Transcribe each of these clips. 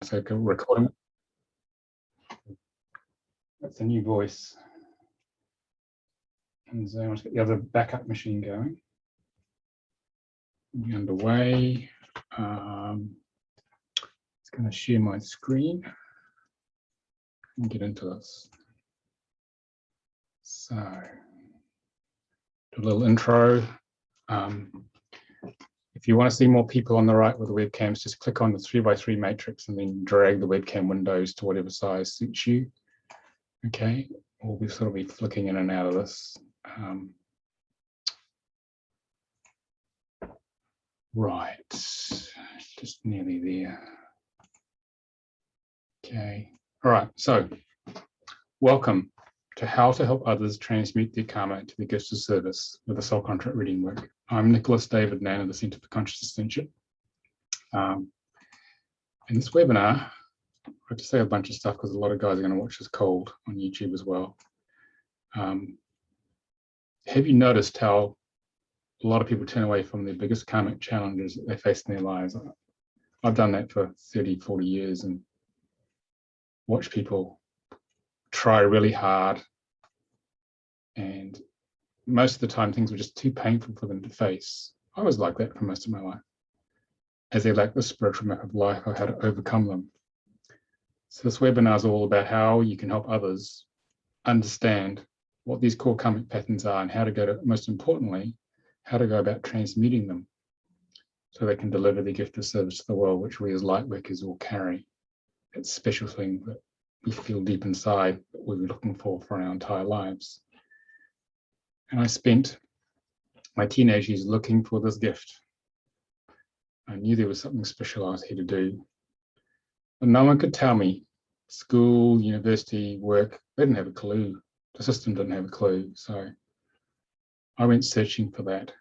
So recording. That's a new voice. And so let's get the other backup machine going. We'll be underway. It's going to share my screen and get into this. So, do a little intro. If you want to see more people on the right with the webcams, just click on the 3x3 matrix and then drag the webcam windows to whatever size suits you. Okay, we'll be sort of be flicking in and out of this. Right, just nearly there. Okay, all right, so welcome to How to Help Others Transmute their Karma into the Gifts of Service with a Soul Contract Reading Work. I'm Nicolas David Ngan of the Centre for Conscious Ascension. In this webinar, I have to say a bunch of stuff because a lot of guys are going to watch this cold on YouTube as well. Have you noticed how a lot of people turn away from their biggest karmic challenges that they face in their lives? I've done that for 30, 40 years and watched people try really hard, and most of the time things were just too painful for them to face. I was like that for most of my life. As they lack the spiritual map of life or how to overcome them. So this webinar is all about how you can help others understand what these core karmic patterns are and how to go to, most importantly, how to go about transmuting them so they can deliver the gift of service to the world, which we as light workers all carry. That special thing that we feel deep inside that we're looking for our entire lives. And I spent my teenage years looking for this gift. I knew there was something special I was here to do, but no one could tell me. School, university, work, they didn't have a clue. The system didn't have a clue. So I went searching for that.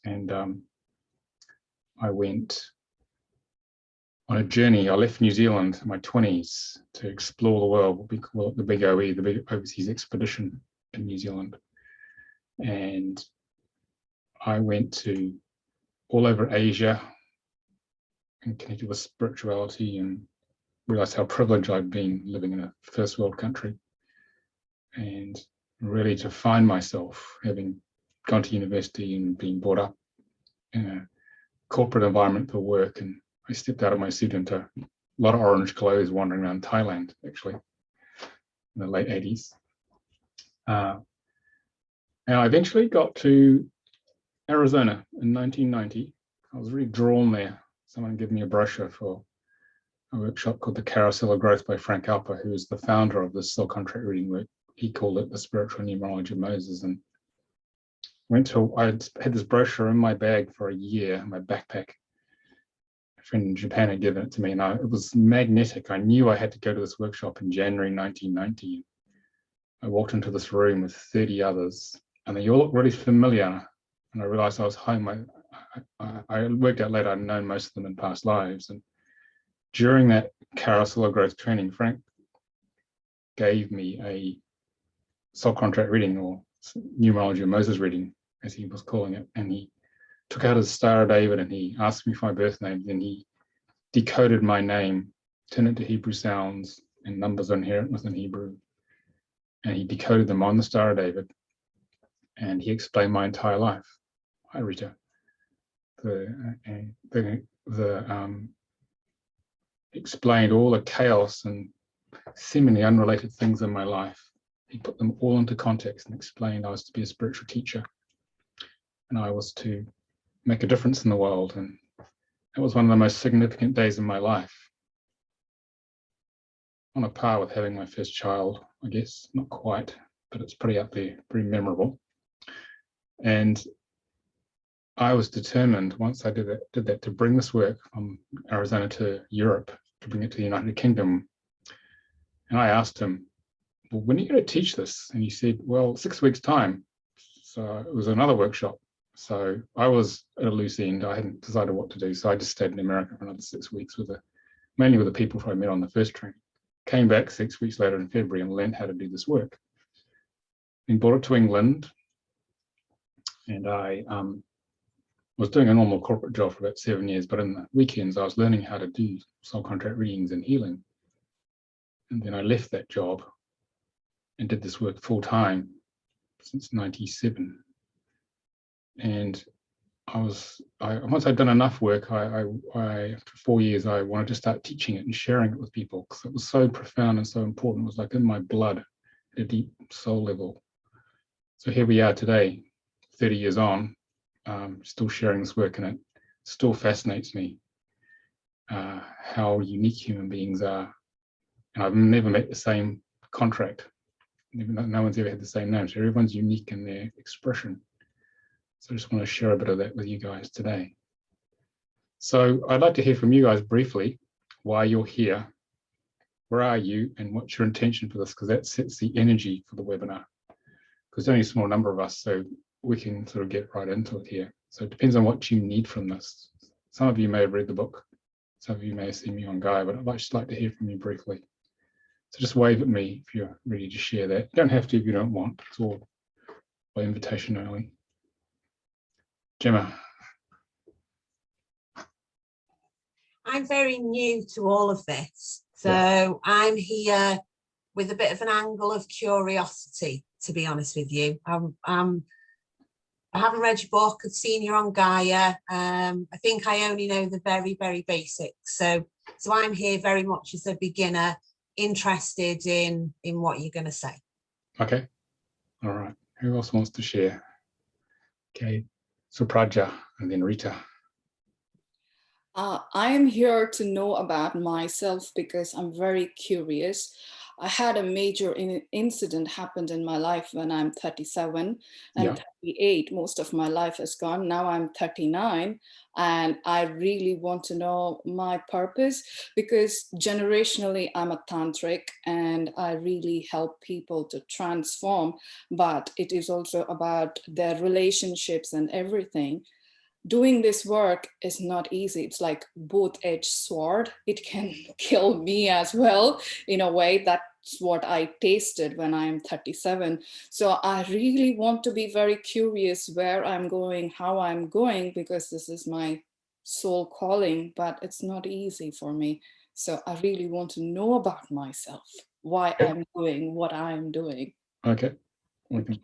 And I went on a journey. I left New Zealand in my 20s to explore the world, what we call it the Big OE, the Big Overseas Expedition in New Zealand. And I went to all over Asia and connected with spirituality and realized how privileged I'd been living in a first world country. And really to find myself, having gone to university and being brought up in a corporate environment for work. And I stepped out of my suit into a lot of orange clothes wandering around Thailand, actually, in the late 80s. And I eventually got to Arizona in 1990. I was really drawn there. Someone gave me a brochure for a workshop called The Carousel of Growth by Frank Alpa, who is the founder of this soul contract reading work. He called it the spiritual numerology of Moses. And I had this brochure in my bag for a year, in my backpack. A friend in Japan had given it to me, and it was magnetic. I knew I had to go to this workshop in January 1990. I walked into this room with 30 others, and they all looked really familiar. And I realized I was home. I worked out later I'd known most of them in past lives. And during that Carousel of Growth training, Frank gave me a soul contract reading, or Numerology of Moses reading, as he was calling it. And he took out his Star of David and he asked me for my birth name. Then he decoded my name, turned it to Hebrew sounds, and numbers are inherent within Hebrew. And he decoded them on the Star of David. And he explained my entire life. Hi, Rita. Explained all the chaos and seemingly unrelated things in my life. He put them all into context and explained I was to be a spiritual teacher and I was to make a difference in the world. And it was one of the most significant days in my life. On a par with having my first child, I guess. Not quite, but it's pretty up there, pretty memorable. And I was determined, once I did that to bring this work from Arizona to Europe, to bring it to the United Kingdom. And I asked him, well, when are you going to teach this? And he said, well, 6 weeks' time. So it was another workshop. So I was at a loose end. I hadn't decided what to do. So I just stayed in America for another 6 weeks, mainly with the people who I met on the first training. Came back 6 weeks later in February and learned how to do this work. Then brought it to England. And I was doing a normal corporate job for about 7 years, but in the weekends, I was learning how to do soul contract readings and healing. And then I left that job and did this work full time since 97. And once I'd done enough work, after 4 years, I wanted to start teaching it and sharing it with people because it was so profound and so important. It was like in my blood at a deep soul level. So here we are today, 30 years on, still sharing this work, and it still fascinates me how unique human beings are. And I've never met the same contract. No one's ever had the same name. So everyone's unique in their expression. So I just want to share a bit of that with you guys today. So I'd like to hear from you guys briefly why you're here, where are you, and what's your intention for this, because that sets the energy for the webinar. Because there's only a small number of us, so we can sort of get right into it here. So it depends on what you need from this. Some of you may have read the book. Some of you may have seen me on Guy, but I'd just like to hear from you briefly. So just wave at me if you're ready to share that. You don't have to if you don't want. It's all by invitation only. Gemma. I'm very new to all of this. So yeah. I'm here with a bit of an angle of curiosity, to be honest with you. I haven't read your book. I've seen you on Gaia. I think I only know the very, very basics. So I'm here very much as a beginner, interested in what you're going to say. Okay. All right. Who else wants to share? Okay. Supraja and then Rita. I am here to know about myself because I'm very curious. I had a major incident happened in my life when I'm 37 and 38. Most of my life is gone. Now I'm 39 and I really want to know my purpose because generationally I'm a tantric and I really help people to transform, but it is also about their relationships and everything. Doing this work is not easy. It's like both-edged sword. It can kill me as well in a way. That's what I tasted when I am 37. So I really want to be very curious where I'm going, how I'm going, because this is my soul calling, but it's not easy for me. So I really want to know about myself, why I'm doing what I'm doing. Okay. We can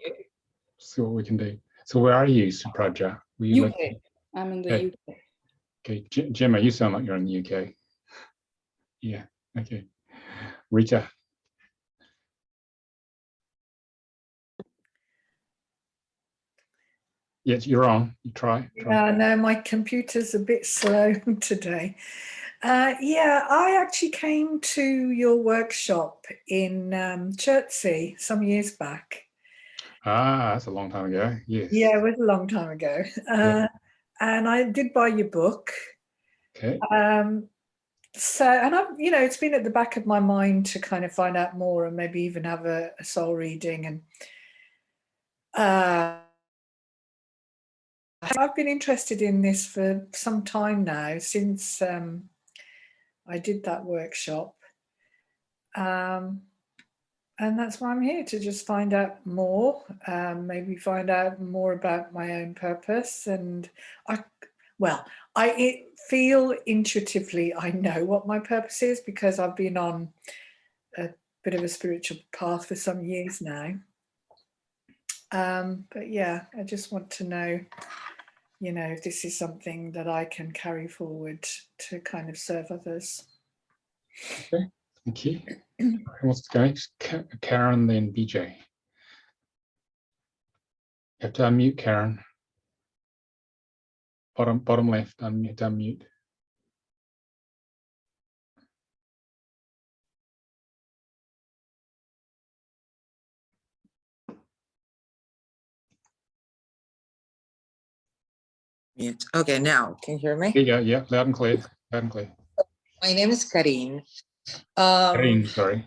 see what we can do. So where are you, Supraja? UK. I'm in the UK. Okay, Gemma, you sound like you're in the UK. Yeah, okay. Rita. Yes, you're on. You try. No, my computer's a bit slow today. Yeah, I actually came to your workshop in Chertsey some years back. Ah, that's a long time ago. Yes. Yeah, it was a long time ago. And I did buy your book. Okay. So, and I've, it's been at the back of my mind to kind of find out more and maybe even have a soul reading. And I've been interested in this for some time now, since I did that workshop. And that's why I'm here, to just find out more, maybe find out more about my own purpose. And I feel intuitively I know what my purpose is because I've been on a bit of a spiritual path for some years now. But yeah, I just want to know, if this is something that I can carry forward to kind of serve others. Okay, thank you. Who wants to go? Karen, then BJ. You have to unmute, Karen. Bottom left, unmute. Mute. Okay, now can you hear me? There you go. Yeah, loud and clear. Loud and clear. My name is Karine. Karine, sorry.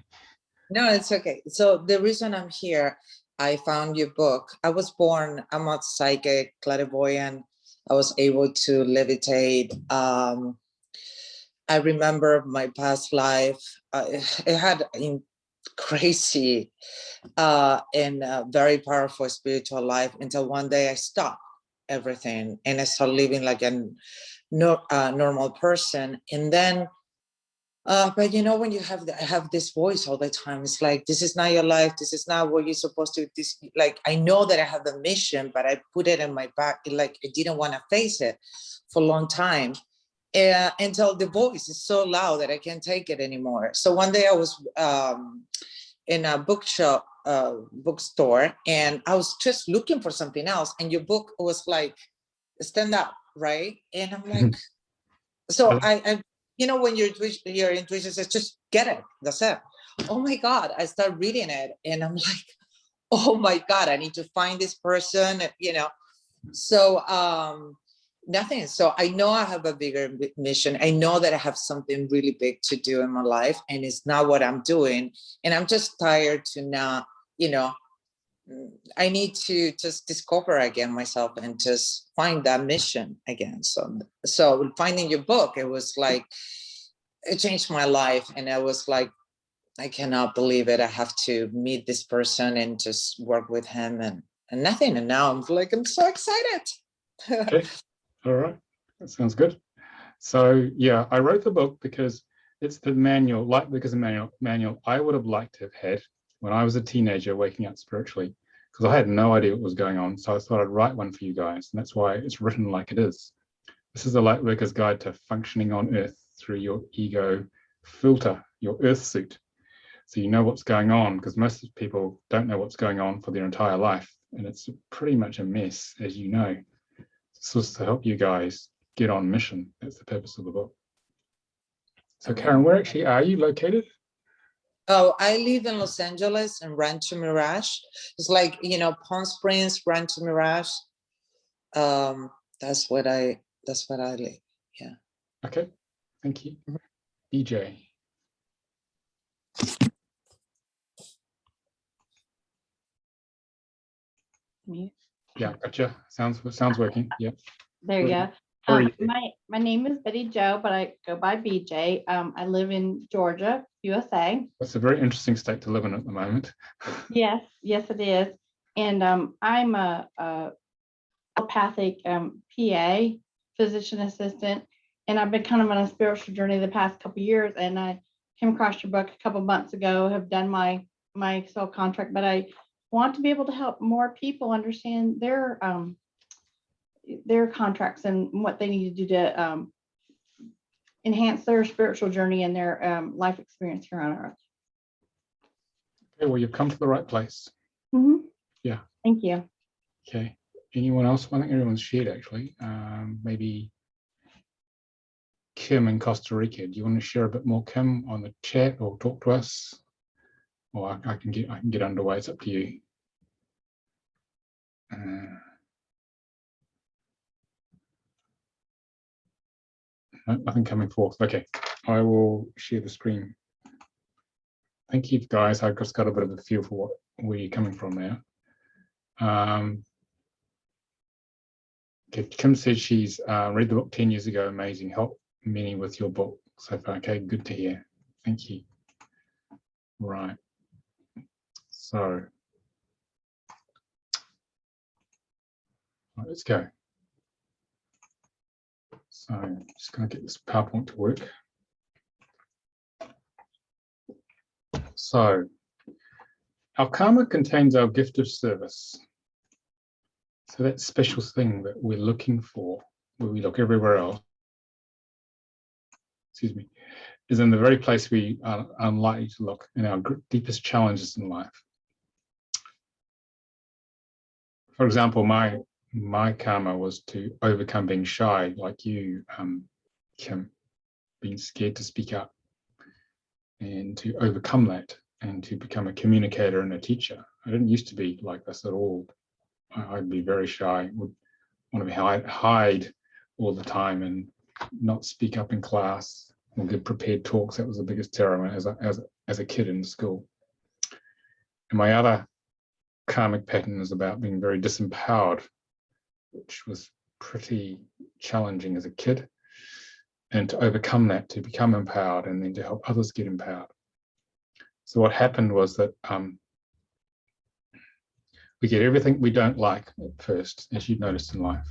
No, it's okay. So the reason I'm here, I found your book. I was born, I'm a psychic, clairvoyant. I was able to levitate. I remember my past life. It had crazy and very powerful spiritual life until one day I stopped. everything, and I started living like a normal person. And then but you know, when you have this voice all the time, it's like, this is not your life, this is not what you're supposed to, this, like, I know that I have a mission, but I put it in my back, like I didn't want to face it for a long time, until the voice is so loud that I can't take it anymore. So one day I was in a bookstore, and I was just looking for something else, and your book was like, stand up, right? And I'm like, so I you know, when your intuition says, just get it, that's it. Oh my God, I start reading it, and I'm like, oh my God, I need to find this person, you know. So nothing. So I know I have a bigger mission. I know that I have something really big to do in my life, and it's not what I'm doing. And I'm just tired to not, you know, I need to just discover again myself and just find that mission again. So finding your book, it was like, it changed my life. And I was like, I cannot believe it. I have to meet this person and just work with him and nothing. And now I'm like, I'm so excited. Okay, all right, that sounds good. So yeah, I wrote the book because it's the manual, like because the manual I would have liked to have had when I was a teenager waking up spiritually, because I had no idea what was going on. So I thought I'd write one for you guys, and that's why it's written like it is. This is a light worker's guide to functioning on Earth through your ego filter, your Earth suit. So you know what's going on, because most people don't know what's going on for their entire life, and it's pretty much a mess, as you know. This was to help you guys get on mission. That's the purpose of the book. So Karen, where actually are you located? Oh, I live in Los Angeles in Rancho Mirage. It's like, you know, Palm Springs, Rancho Mirage. That's what I live. Yeah. Okay, thank you. BJ. Yeah, gotcha. Sounds working. Yeah. There you go. Where are you? My name is Betty Joe, but I go by BJ. I live in Georgia, USA. That's a very interesting state to live in at the moment. Yes, it is. And I'm a allopathic PA, physician assistant, and I've been kind of on a spiritual journey the past couple of years. And I came across your book a couple of months ago. Have done my soul contract, but I want to be able to help more people understand their contracts and what they need to do to enhance their spiritual journey and their life experience here on Earth. Okay, well, you've come to the right place. Mm-hmm. Yeah. Thank you. Okay. Anyone else? I think everyone's shared actually. Maybe Kim in Costa Rica. Do you want to share a bit more, Kim, on the chat or talk to us? Or I can get underway. It's up to you. Nothing coming forth. Okay, I will share the screen. Thank you, guys. I just got a bit of a feel for where you're coming from there. Okay, Kim said she's read the book 10 years ago. Amazing. Help many with your book so far. Okay, good to hear. Thank you. Right. So let's go. So I'm just going to get this PowerPoint to work. So our karma contains our gift of service. So that special thing that we're looking for, where we look everywhere else, excuse me, is in the very place we are unlikely to look, in our deepest challenges in life. For example, my karma was to overcome being shy, like you, Kim, being scared to speak up, and to overcome that and to become a communicator and a teacher. I didn't used to be like this at all. I'd be very shy, would want to hide all the time and not speak up in class or give prepared talks. That was the biggest terror as a kid in school. And my other karmic pattern is about being very disempowered, which was pretty challenging as a kid. And to overcome that, to become empowered, and then to help others get empowered. So what happened was that I we get everything we don't like at first, as you've noticed in life.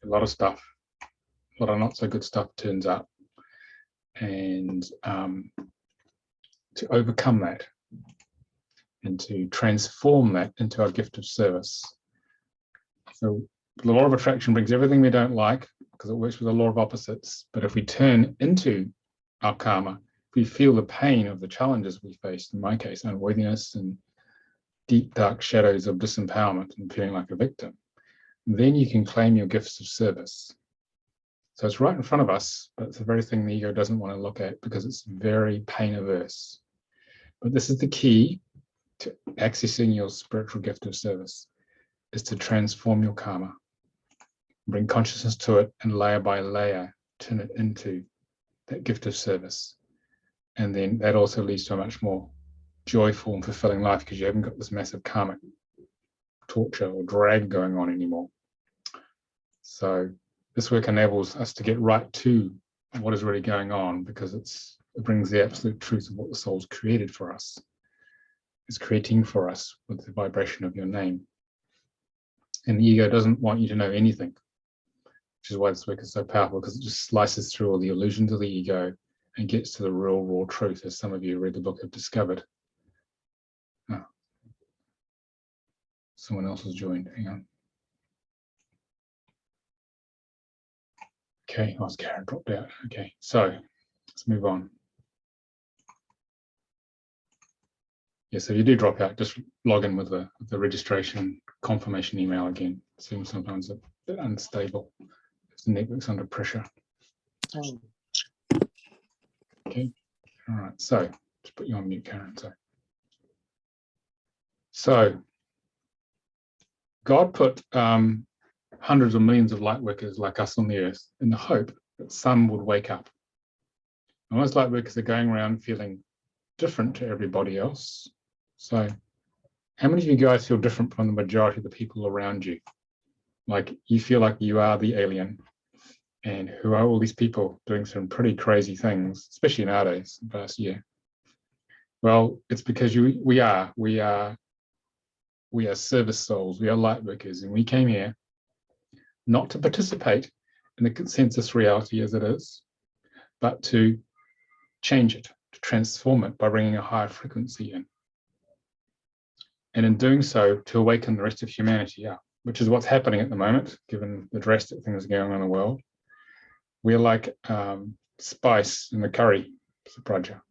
A lot of stuff, a lot of not so good stuff turns up. And to overcome that and to transform that into our gift of service. So the law of attraction brings everything we don't like because it works with the law of opposites. But if we turn into our karma, if we feel the pain of the challenges we faced, in my case, unworthiness and deep, dark shadows of disempowerment and feeling like a victim, then you can claim your gifts of service. So it's right in front of us, but it's the very thing the ego doesn't want to look at because it's very pain averse. But this is the key to accessing your spiritual gift of service, is to transform your karma, bring consciousness to it, and layer by layer, turn it into that gift of service. And then that also leads to a much more joyful and fulfilling life because you haven't got this massive karmic torture or drag going on anymore. So this work enables us to get right to what is really going on because it brings the absolute truth of what the soul's created for us. It's creating for us with the vibration of your name. And the ego doesn't want you to know anything, which is why this work is so powerful, because it just slices through all the illusions of the ego and gets to the real, raw truth, as some of you who read the book have discovered. Oh. Someone else has joined, hang on. Okay, Karen dropped out. Okay, so let's move on. Yeah, so if you do drop out, just log in with the registration confirmation email again. It seems sometimes a bit unstable if the network's under pressure. Okay, all right, so just put you on mute, Karen. So God put hundreds of millions of light workers like us on the earth in the hope that some would wake up. And those light workers are going around feeling different to everybody else. So how many of you guys feel different from the majority of the people around you? Like you feel like you are the alien, and who are all these people doing some pretty crazy things, especially nowadays, the past year? Well, it's because we are service souls, we are light workers, and we came here not to participate in the consensus reality as it is, but to change it, to transform it by bringing a higher frequency in. And in doing so, to awaken the rest of humanity up, which is what's happening at the moment, given the drastic things going on in the world. We're like spice in the curry, Supraja.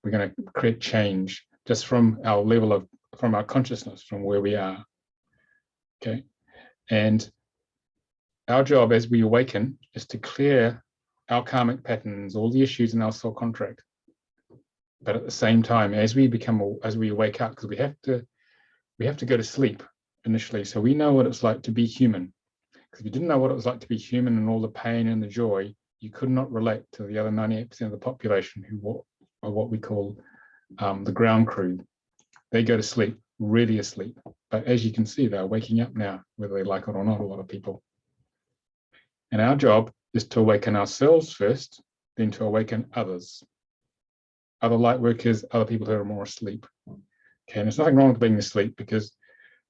We're going to create change just from our level of, from our consciousness, from where we are. Okay. And our job as we awaken is to clear our karmic patterns, all the issues in our soul contract. But at the same time, as we wake up, because we have to go to sleep initially, so we know what it's like to be human. Because if you didn't know what it was like to be human and all the pain and the joy, you could not relate to the other 98% of the population who are what we call the ground crew. They go to sleep, really asleep. But as you can see, they're waking up now, whether they like it or not, a lot of people. And our job is to awaken ourselves first, then to awaken others. Other light workers, other people who are more asleep. Okay, and there's nothing wrong with being asleep because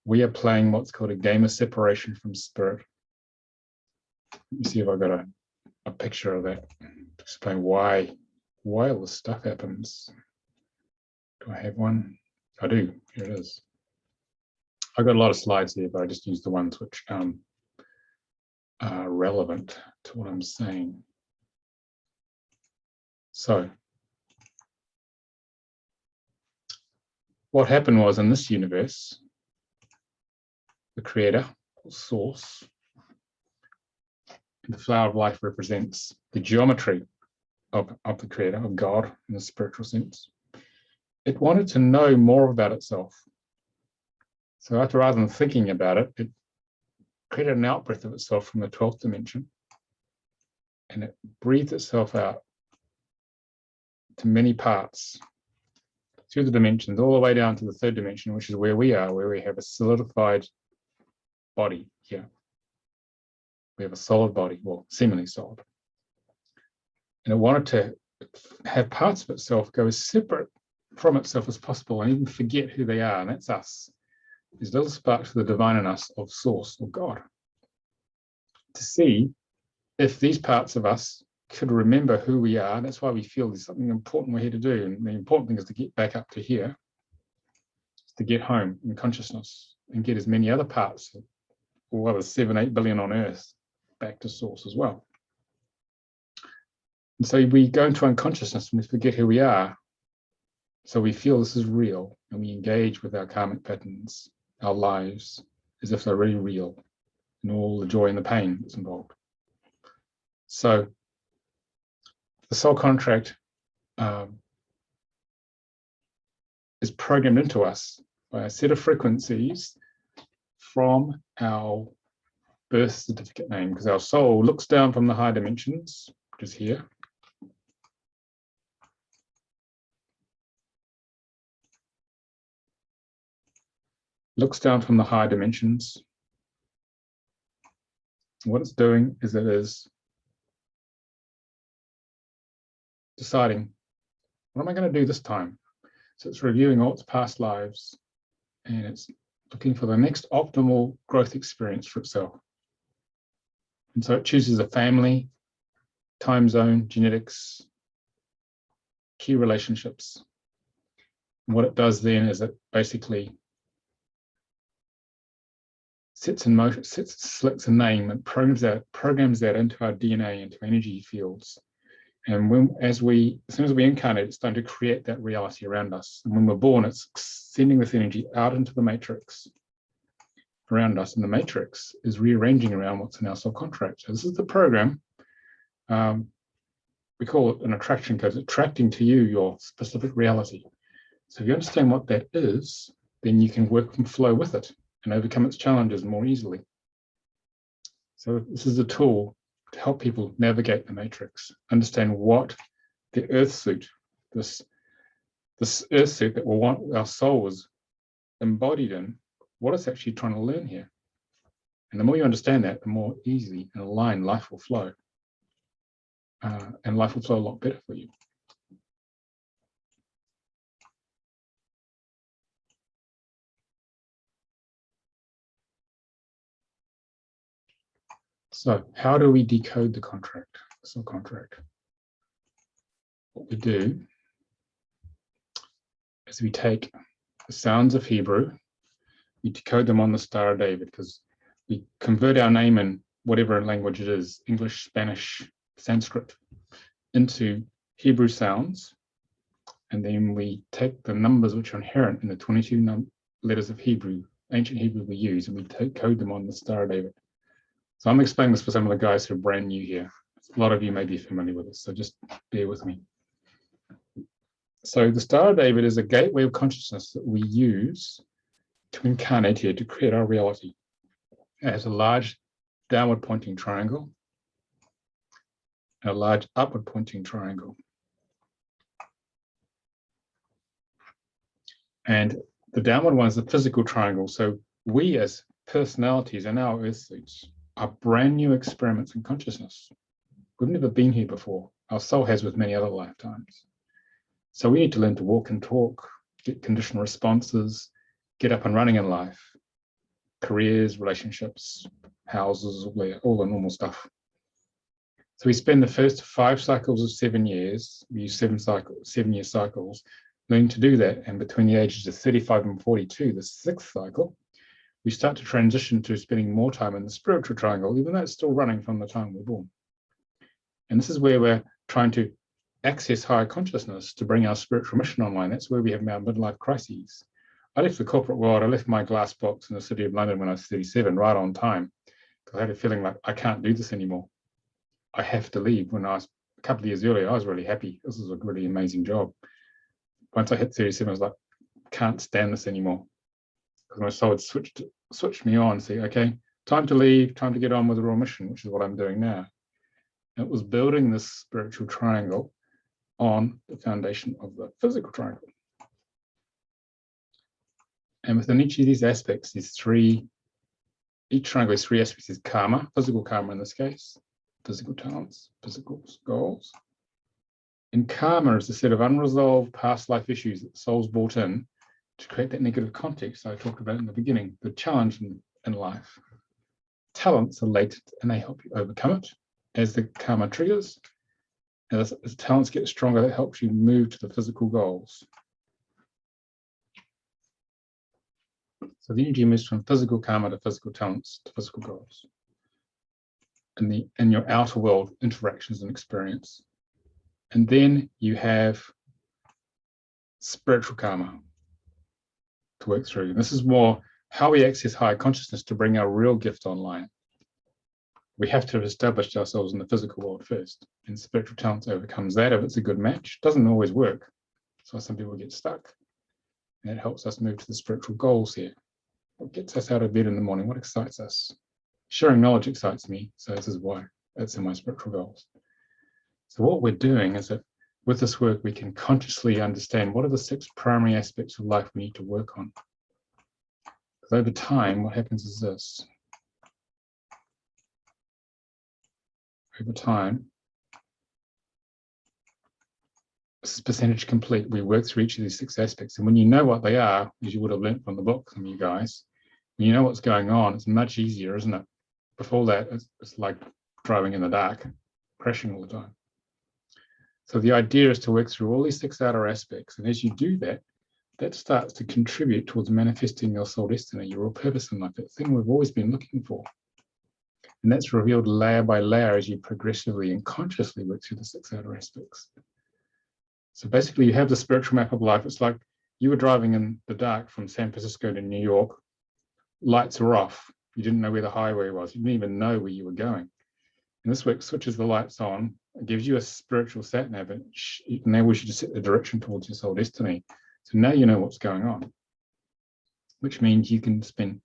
we are playing what's called a game of separation from spirit. Let me see if I've got a picture of that to explain why all this stuff happens. Do I have one? I do, here it is. I've got a lot of slides here, but I just use the ones which are relevant to what I'm saying. So, what happened was in this universe, the creator, or source, the flower of life represents the geometry of the creator, of God in the spiritual sense. It wanted to know more about itself. So after, rather than thinking about it, it created an out-breath of itself from the 12th dimension, and it breathed itself out to many parts through the dimensions, all the way down to the 3rd dimension, which is where we are, where we have a solidified body here. We have a solid body, well, seemingly solid. And it wanted to have parts of itself go separate from itself as possible and even forget who they are, and that's us. These little sparks of the divine in us, of source, or God. To see if these parts of us could remember who we are. That's why we feel there's something important we're here to do. And the important thing is to get back up to here, to get home in consciousness and get as many other parts, or there's 7-8 billion on Earth, back to source as well. And so we go into unconsciousness and we forget who we are. So we feel this is real, and we engage with our karmic patterns, our lives, as if they're really real, and all the joy and the pain that's involved. So the soul contract is programmed into us by a set of frequencies from our birth certificate name, because our soul looks down from the high dimensions, which is here. Looks down from the high dimensions. What it's doing is it is deciding, what am I going to do this time? So it's reviewing all its past lives, and it's looking for the next optimal growth experience for itself. And so it chooses a family, time zone, genetics, key relationships. And what it does then is it basically sets in motion, selects a name and programs that into our DNA, into energy fields. And as soon as we incarnate, it's starting to create that reality around us. And when we're born, it's sending this energy out into the matrix around us. And the matrix is rearranging around what's in our soul contract. So this is the program. We call it an attraction code. It's attracting to you your specific reality. So if you understand what that is, then you can work and flow with it and overcome its challenges more easily. So this is a tool to help people navigate the matrix, understand what the earth suit, this earth suit that our soul is embodied in, what it's actually trying to learn here. And the more you understand that, the more easily and aligned life will flow. And life will flow a lot better for you. So how do we decode the contract, soul contract? What we do is we take the sounds of Hebrew, we decode them on the Star of David, because we convert our name in whatever language it is, English, Spanish, Sanskrit, into Hebrew sounds. And then we take the numbers which are inherent in the 22 letters of Hebrew, ancient Hebrew we use, and we code them on the Star of David. So I'm explaining this for some of the guys who are brand new here. A lot of you may be familiar with this, so just bear with me. So the Star of David is a gateway of consciousness that we use to incarnate here, to create our reality. It has a large downward pointing triangle and a large upward pointing triangle. And the downward one is the physical triangle. So we as personalities in our earth suits are brand new experiments in consciousness. We've never been here before. Our soul has with many other lifetimes. So we need to learn to walk and talk, get conditional responses, get up and running in life, careers, relationships, houses, all the normal stuff. So we spend the first 5 cycles of 7 years, we use 7-year cycles, learning to do that. And between the ages of 35 and 42, the 6th cycle, we start to transition to spending more time in the spiritual triangle, even though it's still running from the time we're born. And this is where we're trying to access higher consciousness to bring our spiritual mission online. That's where we have our midlife crises. I left the corporate world. I left my glass box in the city of London when I was 37, right on time, because I had a feeling like I can't do this anymore. I have to leave. When I was a couple of years earlier, I was really happy. This was a really amazing job. Once I hit 37, I was like, can't stand this anymore. Because my soul had switched me on, say, okay, time to leave, time to get on with the real mission, which is what I'm doing now. And it was building this spiritual triangle on the foundation of the physical triangle. And within each of these aspects, each triangle has 3 aspects. Is karma, physical karma in this case, physical talents, physical goals, And karma is a set of unresolved past life issues that the soul's brought in to create that negative context I talked about in the beginning, the challenge in life. Talents are latent and they help you overcome it as the karma triggers. And as talents get stronger, that helps you move to the physical goals. So the energy moves from physical karma to physical talents to physical goals. In your outer world interactions and experience. And then you have spiritual karma to work through. And this is more how we access higher consciousness to bring our real gift online. We have to have established ourselves in the physical world first. And spiritual talents overcomes that if it's a good match. Doesn't always work. So some people get stuck. And it helps us move to the spiritual goals here. What gets us out of bed in the morning? What excites us? Sharing knowledge excites me. So this is why that's in my spiritual goals. So what we're doing is that with this work, we can consciously understand what are the 6 primary aspects of life we need to work on. Because over time, what happens is this. Over time, this is percentage complete. We work through each of these 6 aspects. And when you know what they are, as you would have learned from the book, some of you guys, when you know what's going on, it's much easier, isn't it? Before that, it's like driving in the dark, crashing all the time. So the idea is to work through all these 6 outer aspects. And as you do that, that starts to contribute towards manifesting your soul destiny, your real purpose in life, that thing we've always been looking for. And that's revealed layer by layer as you progressively and consciously work through the 6 outer aspects. So basically you have the spiritual map of life. It's like you were driving in the dark from San Francisco to New York. Lights are off. You didn't know where the highway was. You didn't even know where you were going. And this work switches the lights on. It gives you a spiritual sat nav. It enables you to set the direction towards your soul destiny. So now you know what's going on, which means you can spend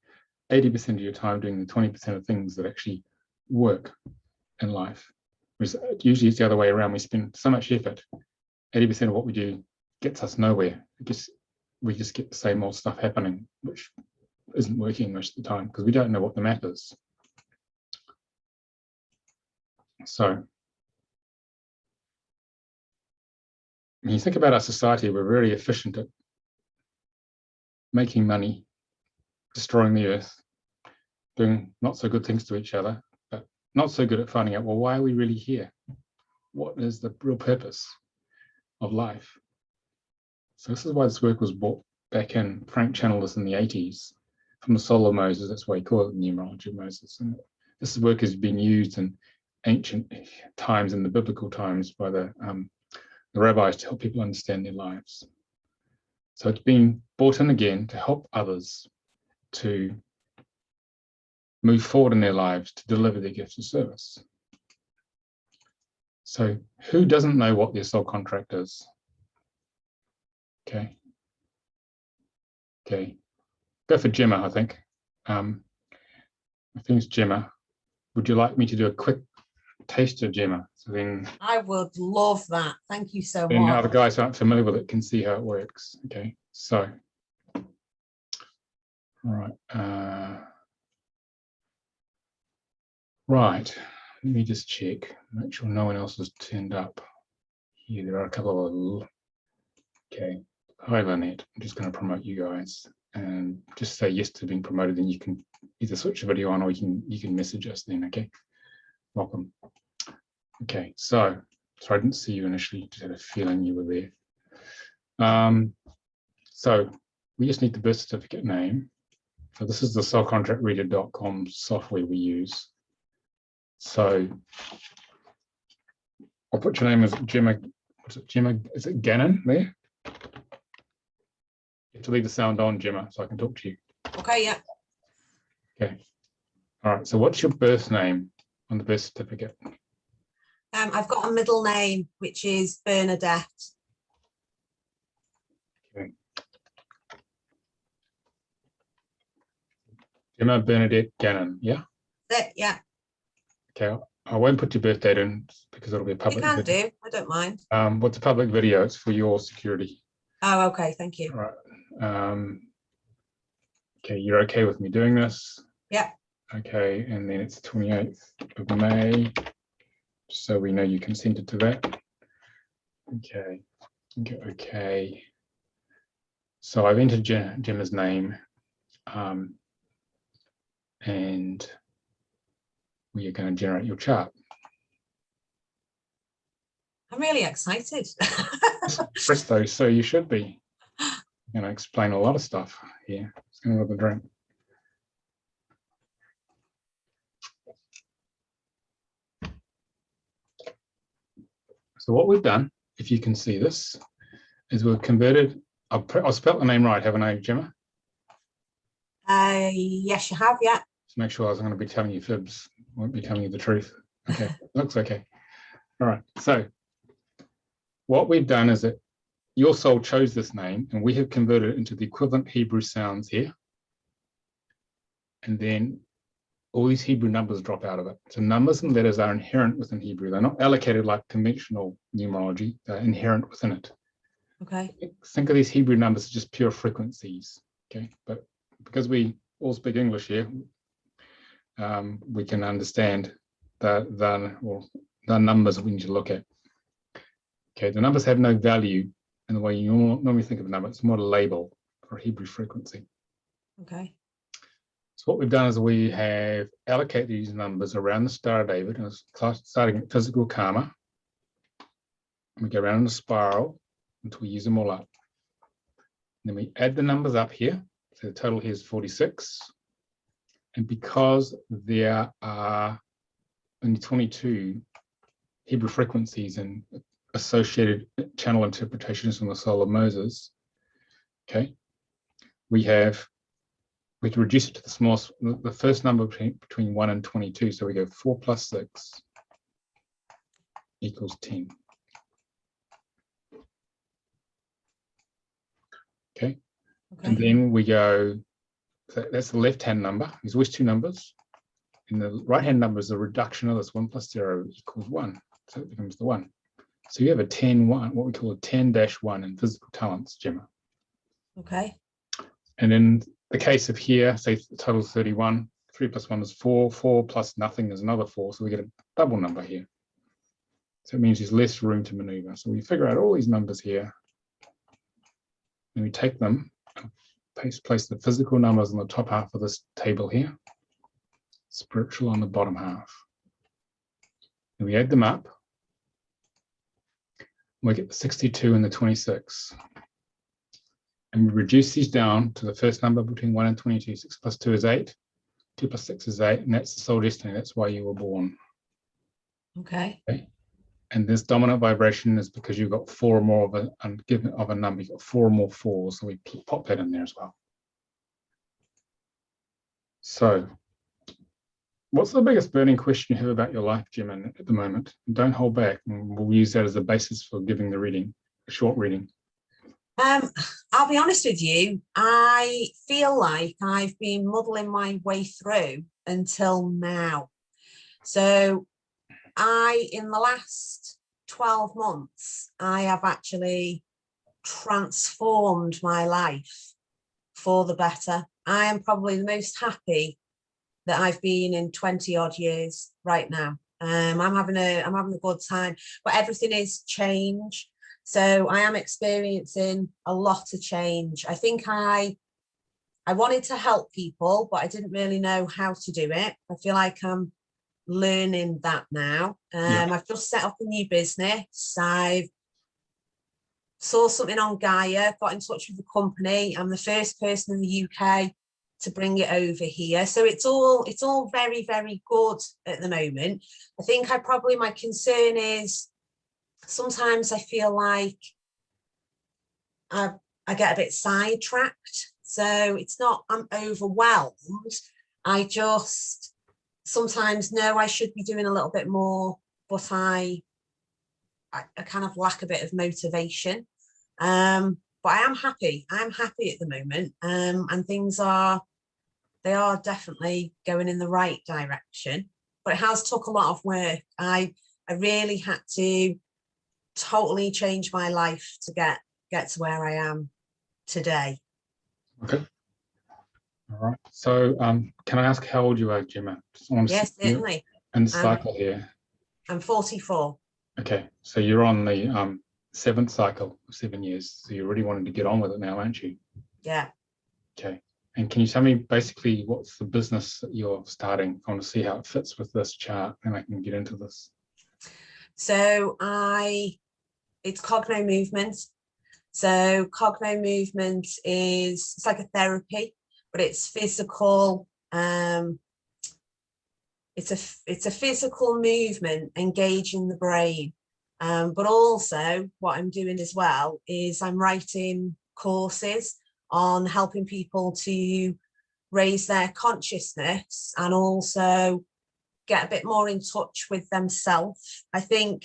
80% of your time doing the 20% of things that actually work in life. Whereas usually it's the other way around. We spend so much effort. 80% of what we do gets us nowhere. We just get the same old stuff happening, which isn't working most of the time because we don't know what the map is. So when you think about our society, we're very efficient at making money, destroying the earth, doing not so good things to each other, but not so good at finding out, well, why are we really here? What is the real purpose of life? So this is why this work was brought back in. Frank channeled this in the 80s from the soul of Moses. That's why he called it the Numerology of Moses. And this work has been used in ancient times, in the biblical times, by the rabbis to help people understand their lives. So it's been brought in again to help others to move forward in their lives, to deliver their gifts of service. So who doesn't know what their soul contract is? Okay. Go for Gemma, I think. I think it's Gemma. Would you like me to do a quick taste of Gemma? So then I would love that. Thank you so then much. other guys who aren't familiar with it can see how it works. Okay, so all right. Right, let me just check, make sure no one else has turned up. Here, there are a couple of, okay. Hi, Lynette, I'm just going to promote you guys and just say yes to being promoted, then you can either switch the video on or you can message us then, okay? Welcome. Okay, so I didn't see you initially, just had a feeling you were there. So we just need the birth certificate name. So this is the soulcontractreader.com software we use. So I'll put your name as Gemma. What's it, Gemma? Is it Ngan there? You have to leave the sound on, Gemma, so I can talk to you. Okay, yeah. Okay. All right. So what's your birth name on the birth certificate? I've got a middle name, which is Bernadette. Okay. Gemma Bernadette Gannon, yeah? Yeah. Okay. I won't put your birth date in because it'll be a public You can video. do, I don't mind. What's a public video? It's for your security. Oh, okay, thank you. All right. Okay, you're okay with me doing this? Yeah. Okay, and then it's 28th of May, so we know you consented to that. Okay. Okay. So I've entered Gemma's name, and we are going to generate your chart. I'm really excited. Presto, so you should be. I'm going to explain a lot of stuff here. It's going to have a drink. So what we've done, if you can see this, is we've converted. I'll spell the name right, haven't I, Gemma? Yes, you have, yeah. Just make sure I was going to be telling you fibs. I won't be telling you the truth. Okay, looks okay. All right. So what we've done is that your soul chose this name, and we have converted it into the equivalent Hebrew sounds here. And then all these Hebrew numbers drop out of it. So numbers and letters are inherent within Hebrew. They're not allocated like conventional numerology. They're inherent within it. Okay. Think of these Hebrew numbers as just pure frequencies. Okay, but because we all speak English here, we can understand the numbers we need to look at. Okay, the numbers have no value in the way you normally think of a number. It's more a label for a Hebrew frequency. Okay. So what we've done is we have allocated these numbers around the Star of David, and it's starting at physical karma. And we go around in a spiral until we use them all up. And then we add the numbers up here. So the total here is 46. And because there are only 22 Hebrew frequencies and associated channel interpretations from the soul of Moses, okay, we can reduce it to the smallest, the first number between 1 and 22. So we go 4 plus 6 equals 10. Okay. And then we go, so that's the left-hand number. There's always two numbers. And the right-hand number is a reduction of this. 1 plus 0 equals 1. So it becomes the 1. So you have a 10-1, what we call a 10-1 in physical talents, Gemma. Okay. And in the case of here, say the total is 31, 3 plus 1 is 4, 4 plus nothing is another 4, so we get a double number here. So it means there's less room to maneuver. So we figure out all these numbers here, and we take them, place the physical numbers on the top half of this table here, spiritual on the bottom half. And we add them up, we get the 62 and the 26. And we reduce these down to the first number between 1 and 22. 6 plus 2 is 8. 2 plus 6 is 8. And that's the soul destiny. That's why you were born. Okay. And this dominant vibration is because you've got 4 or more of a number. You've got 4 or more 4s. So we pop that in there as well. So what's the biggest burning question you have about your life, Jim, at the moment? Don't hold back. And we'll use that as a basis for giving the reading, a short reading. I'll be honest with you, I feel like I've been muddling my way through until now. So in the last 12 months, I have actually transformed my life for the better. I am probably the most happy that I've been in 20 odd years right now. I'm having a good time, but everything is change. So I am experiencing a lot of change. I think I wanted to help people, but I didn't really know how to do it. I feel like I'm learning that now. I've just set up a new business. I saw something on Gaia, got in touch with the company. I'm the first person in the UK to bring it over here. So it's all very, very good at the moment. I think my concern is sometimes I feel like I get a bit sidetracked. So it's not I'm overwhelmed. I just sometimes know I should be doing a little bit more, but I kind of lack a bit of motivation. But I am happy. I'm happy at the moment. And they are definitely going in the right direction. But it has took a lot of work. I really had to totally change my life to get to where I am today. Okay. All right. So can I ask how old you are, Gemma? Yes, certainly. And the cycle here. I'm 44. Okay. So you're on the 7th cycle of 7 years. So you're really wanting to get on with it now, aren't you? Yeah. Okay. And can you tell me basically what's the business that you're starting? I want to see how it fits with this chart, and I can get into this. So it's Cogno Movement. So Cogno Movement it's like a therapy, but it's physical. It's a physical movement engaging the brain. But also what I'm doing as well is I'm writing courses on helping people to raise their consciousness and also get a bit more in touch with themselves. I think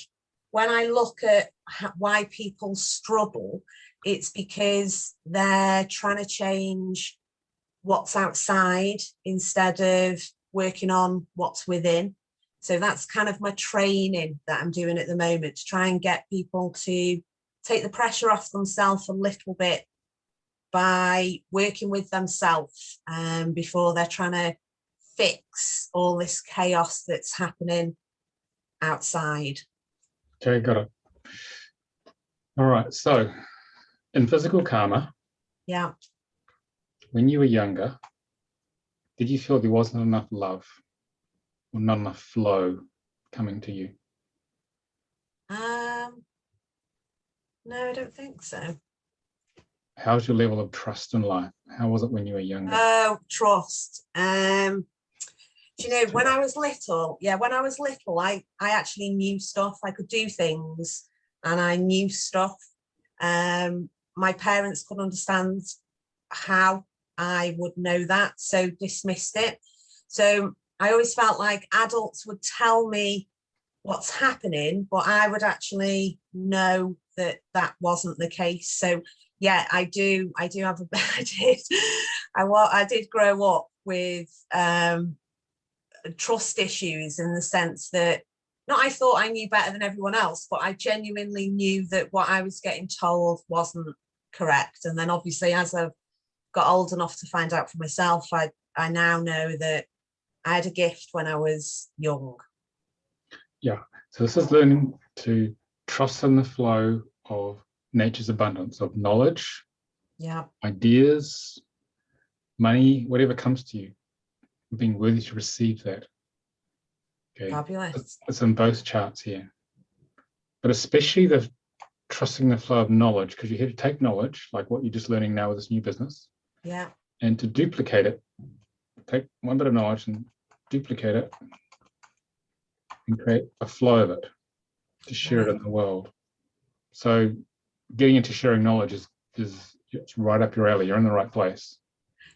when I look at why people struggle, it's because they're trying to change what's outside instead of working on what's within. So that's kind of my training that I'm doing at the moment, to try and get people to take the pressure off themselves a little bit by working with themselves before they're trying to fix all this chaos that's happening outside. Okay, got it. All right, so in physical karma, Yeah. when you were younger, did you feel there wasn't enough love or not enough flow coming to you? No, I don't think so. How's your level of trust in life? How was it when you were younger? Oh, trust. Do you know, when I was little, I actually knew stuff. I could do things and I knew stuff. My parents couldn't understand how I would know that, so dismissed it. So I always felt like adults would tell me what's happening, but I would actually know that that wasn't the case. So yeah, I do have I did grow up with trust issues, in the sense that not I thought I knew better than everyone else, but I genuinely knew that what I was getting told wasn't correct. And then obviously as I've got old enough to find out for myself, I now know that I had a gift when I was young. Yeah, so this is learning to trust in the flow of nature's abundance of knowledge, Yeah, ideas, money, whatever comes to you, being worthy to receive that. Okay, fabulous. it's in both charts here, but especially the trusting the flow of knowledge, because you're here to take knowledge, like what you're just learning now with this new business, Yeah, and to duplicate it. Take one bit of knowledge and duplicate it and create a flow of it to share it in the world. So getting into sharing knowledge is it's right up your alley. You're in the right place.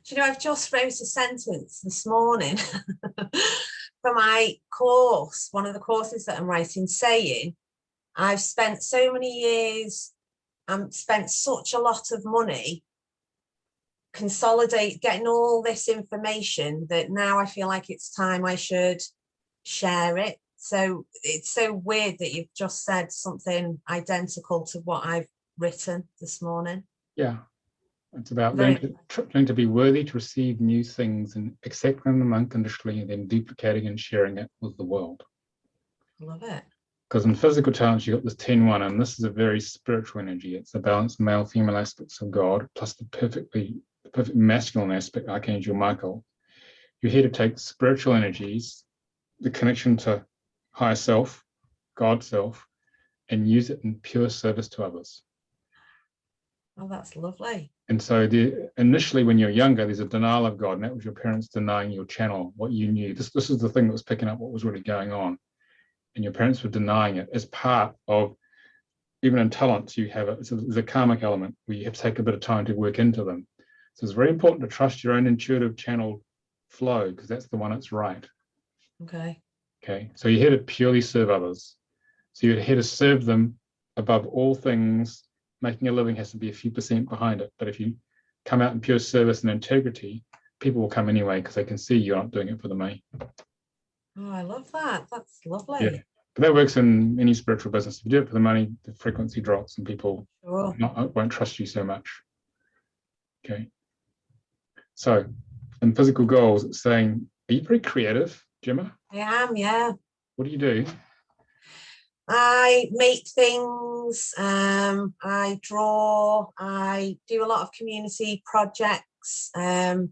do you know, I've just wrote a sentence this morning for my course, one of the courses that I'm writing, saying I've spent so many years and spent such a lot of money getting all this information, that now I feel like it's time I should share it. So it's so weird that you've just said something identical to what I've written this morning. Yeah, it's about learning to be worthy to receive new things and accepting them unconditionally, and then duplicating and sharing it with the world. Love it. Because in physical talents, you've got this 10-1, and this is a very spiritual energy. It's the balanced male-female aspects of God, plus the perfect masculine aspect, Archangel Michael. You're here to take spiritual energies, the connection to higher self, God self, and use it in pure service to others. Oh, that's lovely. And so initially when you're younger, there's a denial of God, and that was your parents denying your channel, what you knew. This is the thing that was picking up what was really going on. And your parents were denying it as part of, even in talents, you have there's a karmic element where you have to take a bit of time to work into them. So it's very important to trust your own intuitive channel flow, because that's the one that's right. Okay. Okay, so you're here to purely serve others. So you're here to serve them above all things. Making a living has to be a few percent behind it. But if you come out in pure service and integrity, people will come anyway, because they can see you're not doing it for the money. Oh, I love that. That's lovely. Yeah, but that works in any spiritual business. If you do it for the money, the frequency drops and people won't trust you so much. Okay. So in physical goals, it's saying, are you very creative, Gemma? I am, yeah. What do you do? I make things, I draw, I do a lot of community projects. A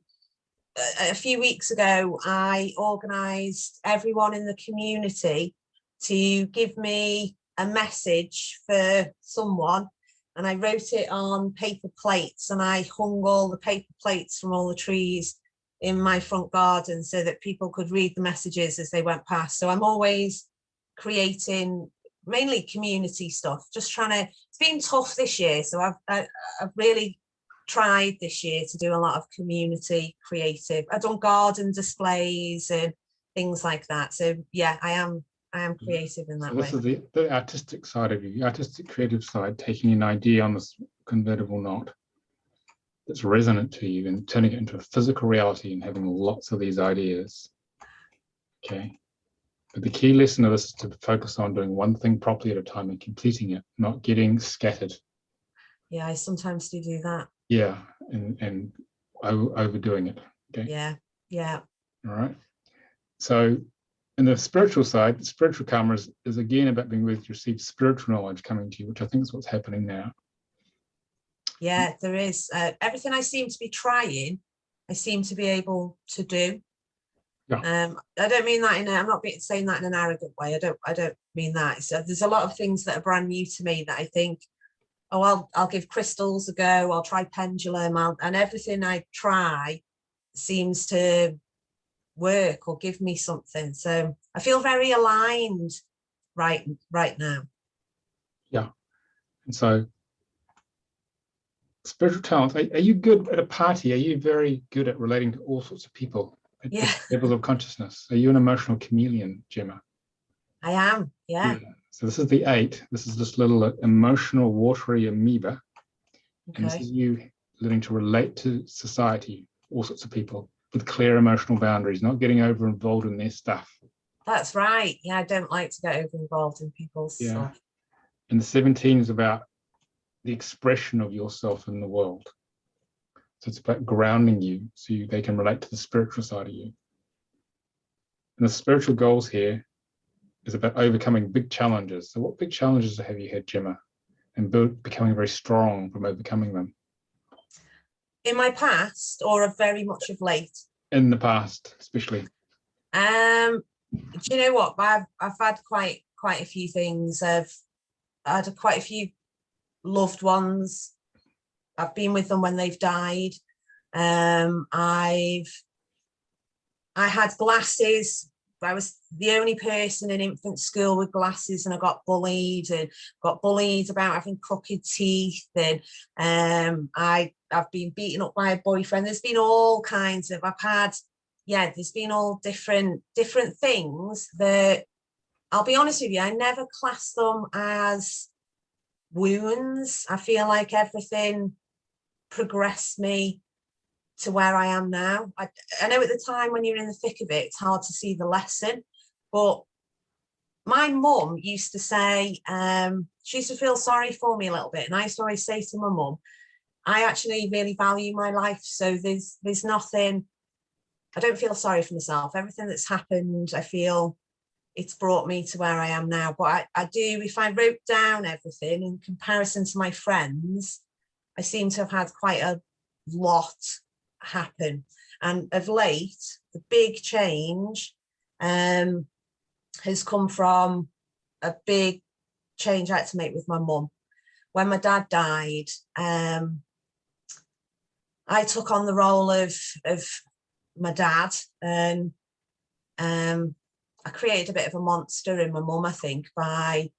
few weeks ago, I organised everyone in the community to give me a message for someone, and I wrote it on paper plates, and I hung all the paper plates from all the trees in my front garden so that people could read the messages as they went past. So I'm always creating mainly community stuff, just trying to, it's been tough this year, so I've really tried this year to do a lot of community creative. I've done garden displays and things like that. So yeah, I am creative in that way. This is the artistic side of you, the artistic creative side, taking an idea on this convertible knot that's resonant to you and turning it into a physical reality and having lots of these ideas. Okay. But the key lesson of this is to focus on doing one thing properly at a time and completing it, not getting scattered. Yeah, I sometimes do that. Yeah, and overdoing it. Okay. Yeah. All right. So in the spiritual side, the spiritual karma is again about being worthy to receive spiritual knowledge coming to you, which I think is what's happening now. Yeah, there is. Everything I seem to be trying, I seem to be able to do. Yeah. I don't mean that I'm not saying that in an arrogant way. I don't mean that. So there's a lot of things that are brand new to me that I think, oh, I'll give crystals a go. I'll try pendulum, and everything I try seems to work or give me something. So I feel very aligned right now. Yeah. And so spiritual talents, are you good at a party? Are you very good at relating to all sorts of people at levels of consciousness? Are you an emotional chameleon, Gemma? I am, yeah. So this is the 8. This is this little emotional watery amoeba. Okay. And this is you learning to relate to society, all sorts of people, with clear emotional boundaries, not getting over involved in their stuff. That's right. Yeah, I don't like to get over involved in people's stuff. And the 17 is about the expression of yourself in the world. So it's about grounding you so they can relate to the spiritual side of you. And the spiritual goals here is about overcoming big challenges. So what big challenges have you had, Gemma? And becoming very strong from overcoming them? In my past, or very much of late? In the past, especially. Do you know what? I've had quite a few things. I've had quite a few loved ones. I've been with them when they've died. I had glasses. I was the only person in infant school with glasses, and I got bullied about having crooked teeth. And I've been beaten up by a boyfriend. There's been all kinds of, there's been all different things that, I'll be honest with you, I never class them as wounds. I feel like everything progressed me to where I am now. I know at the time when you're in the thick of it, it's hard to see the lesson, but my mum used to say, she used to feel sorry for me a little bit, and I used to always say to my mum, I actually really value my life, so there's nothing, I don't feel sorry for myself. Everything that's happened, I feel it's brought me to where I am now. But I do, if I wrote down everything in comparison to my friends, I seem to have had quite a lot happen. And of late, the big change has come from a big change I had to make with my mum. When my dad died, I took on the role of my dad, and I created a bit of a monster in my mum, I think, by,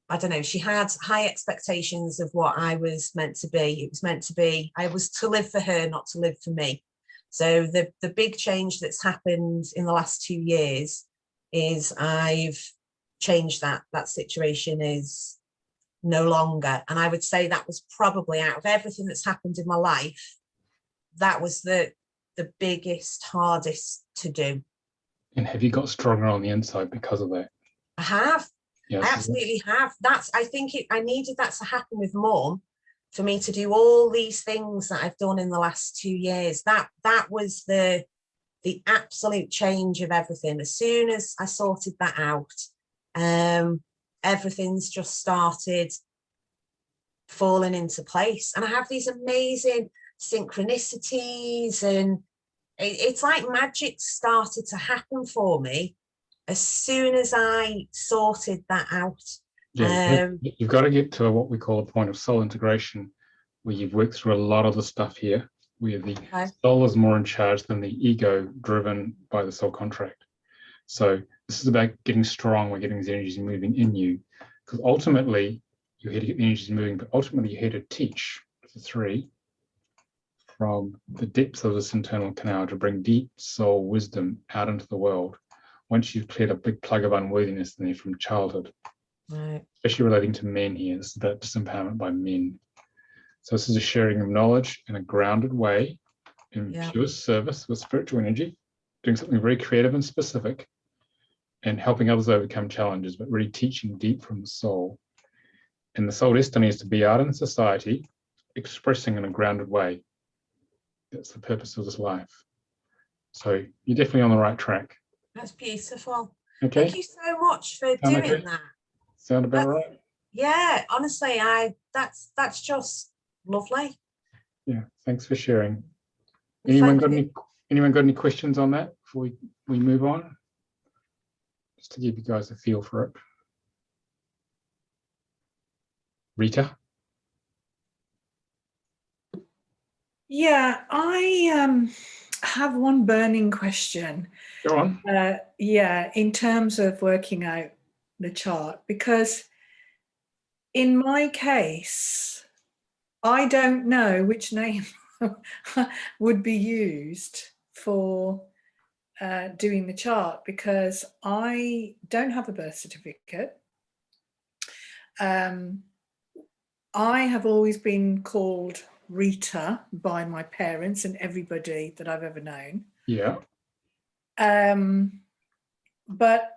I don't know, she had high expectations of what I was meant to be. It was meant to be, I was to live for her, not to live for me. So the big change that's happened in the last 2 years is I've changed that. That situation is no longer. And I would say that was probably, out of everything that's happened in my life, that was the biggest, hardest to do. And have you got stronger on the inside because of that? I have. Yes. I absolutely have. I think I needed that to happen with Mum for me to do all these things that I've done in the last 2 years. That was the absolute change of everything. As soon as I sorted that out, everything's just started falling into place. And I have these amazing synchronicities, and it's like magic started to happen for me as soon as I sorted that out. Yeah, you've got to get to what we call a point of soul integration, where you've worked through a lot of the stuff here, where the soul is more in charge than the ego driven by the soul contract. So this is about getting strong, we're getting these energies moving in you, because ultimately you're here to get the energies moving, but ultimately you're here to teach the three from the depths of this internal canal to bring deep soul wisdom out into the world once you've cleared a big plug of unworthiness in there from childhood. Right. Especially relating to men here. This is about disempowerment by men. So this is a sharing of knowledge in a grounded way, in pure service with spiritual energy, doing something very creative and specific, and helping others overcome challenges, but really teaching deep from the soul. And the soul destiny is to be out in society, expressing in a grounded way. That's the purpose of this life. So you're definitely on the right track. That's beautiful. Okay. Thank you so much for doing that. Sound about right? Yeah, honestly, that's just lovely. Yeah, thanks for sharing. Anyone got any questions on that before we move on? Just to give you guys a feel for it. Rita? Yeah, I have one burning question. Go on. Yeah, in terms of working out the chart, because in my case, I don't know which name would be used for doing the chart, because I don't have a birth certificate. I have always been called Rita by my parents and everybody that I've ever known. Yeah. But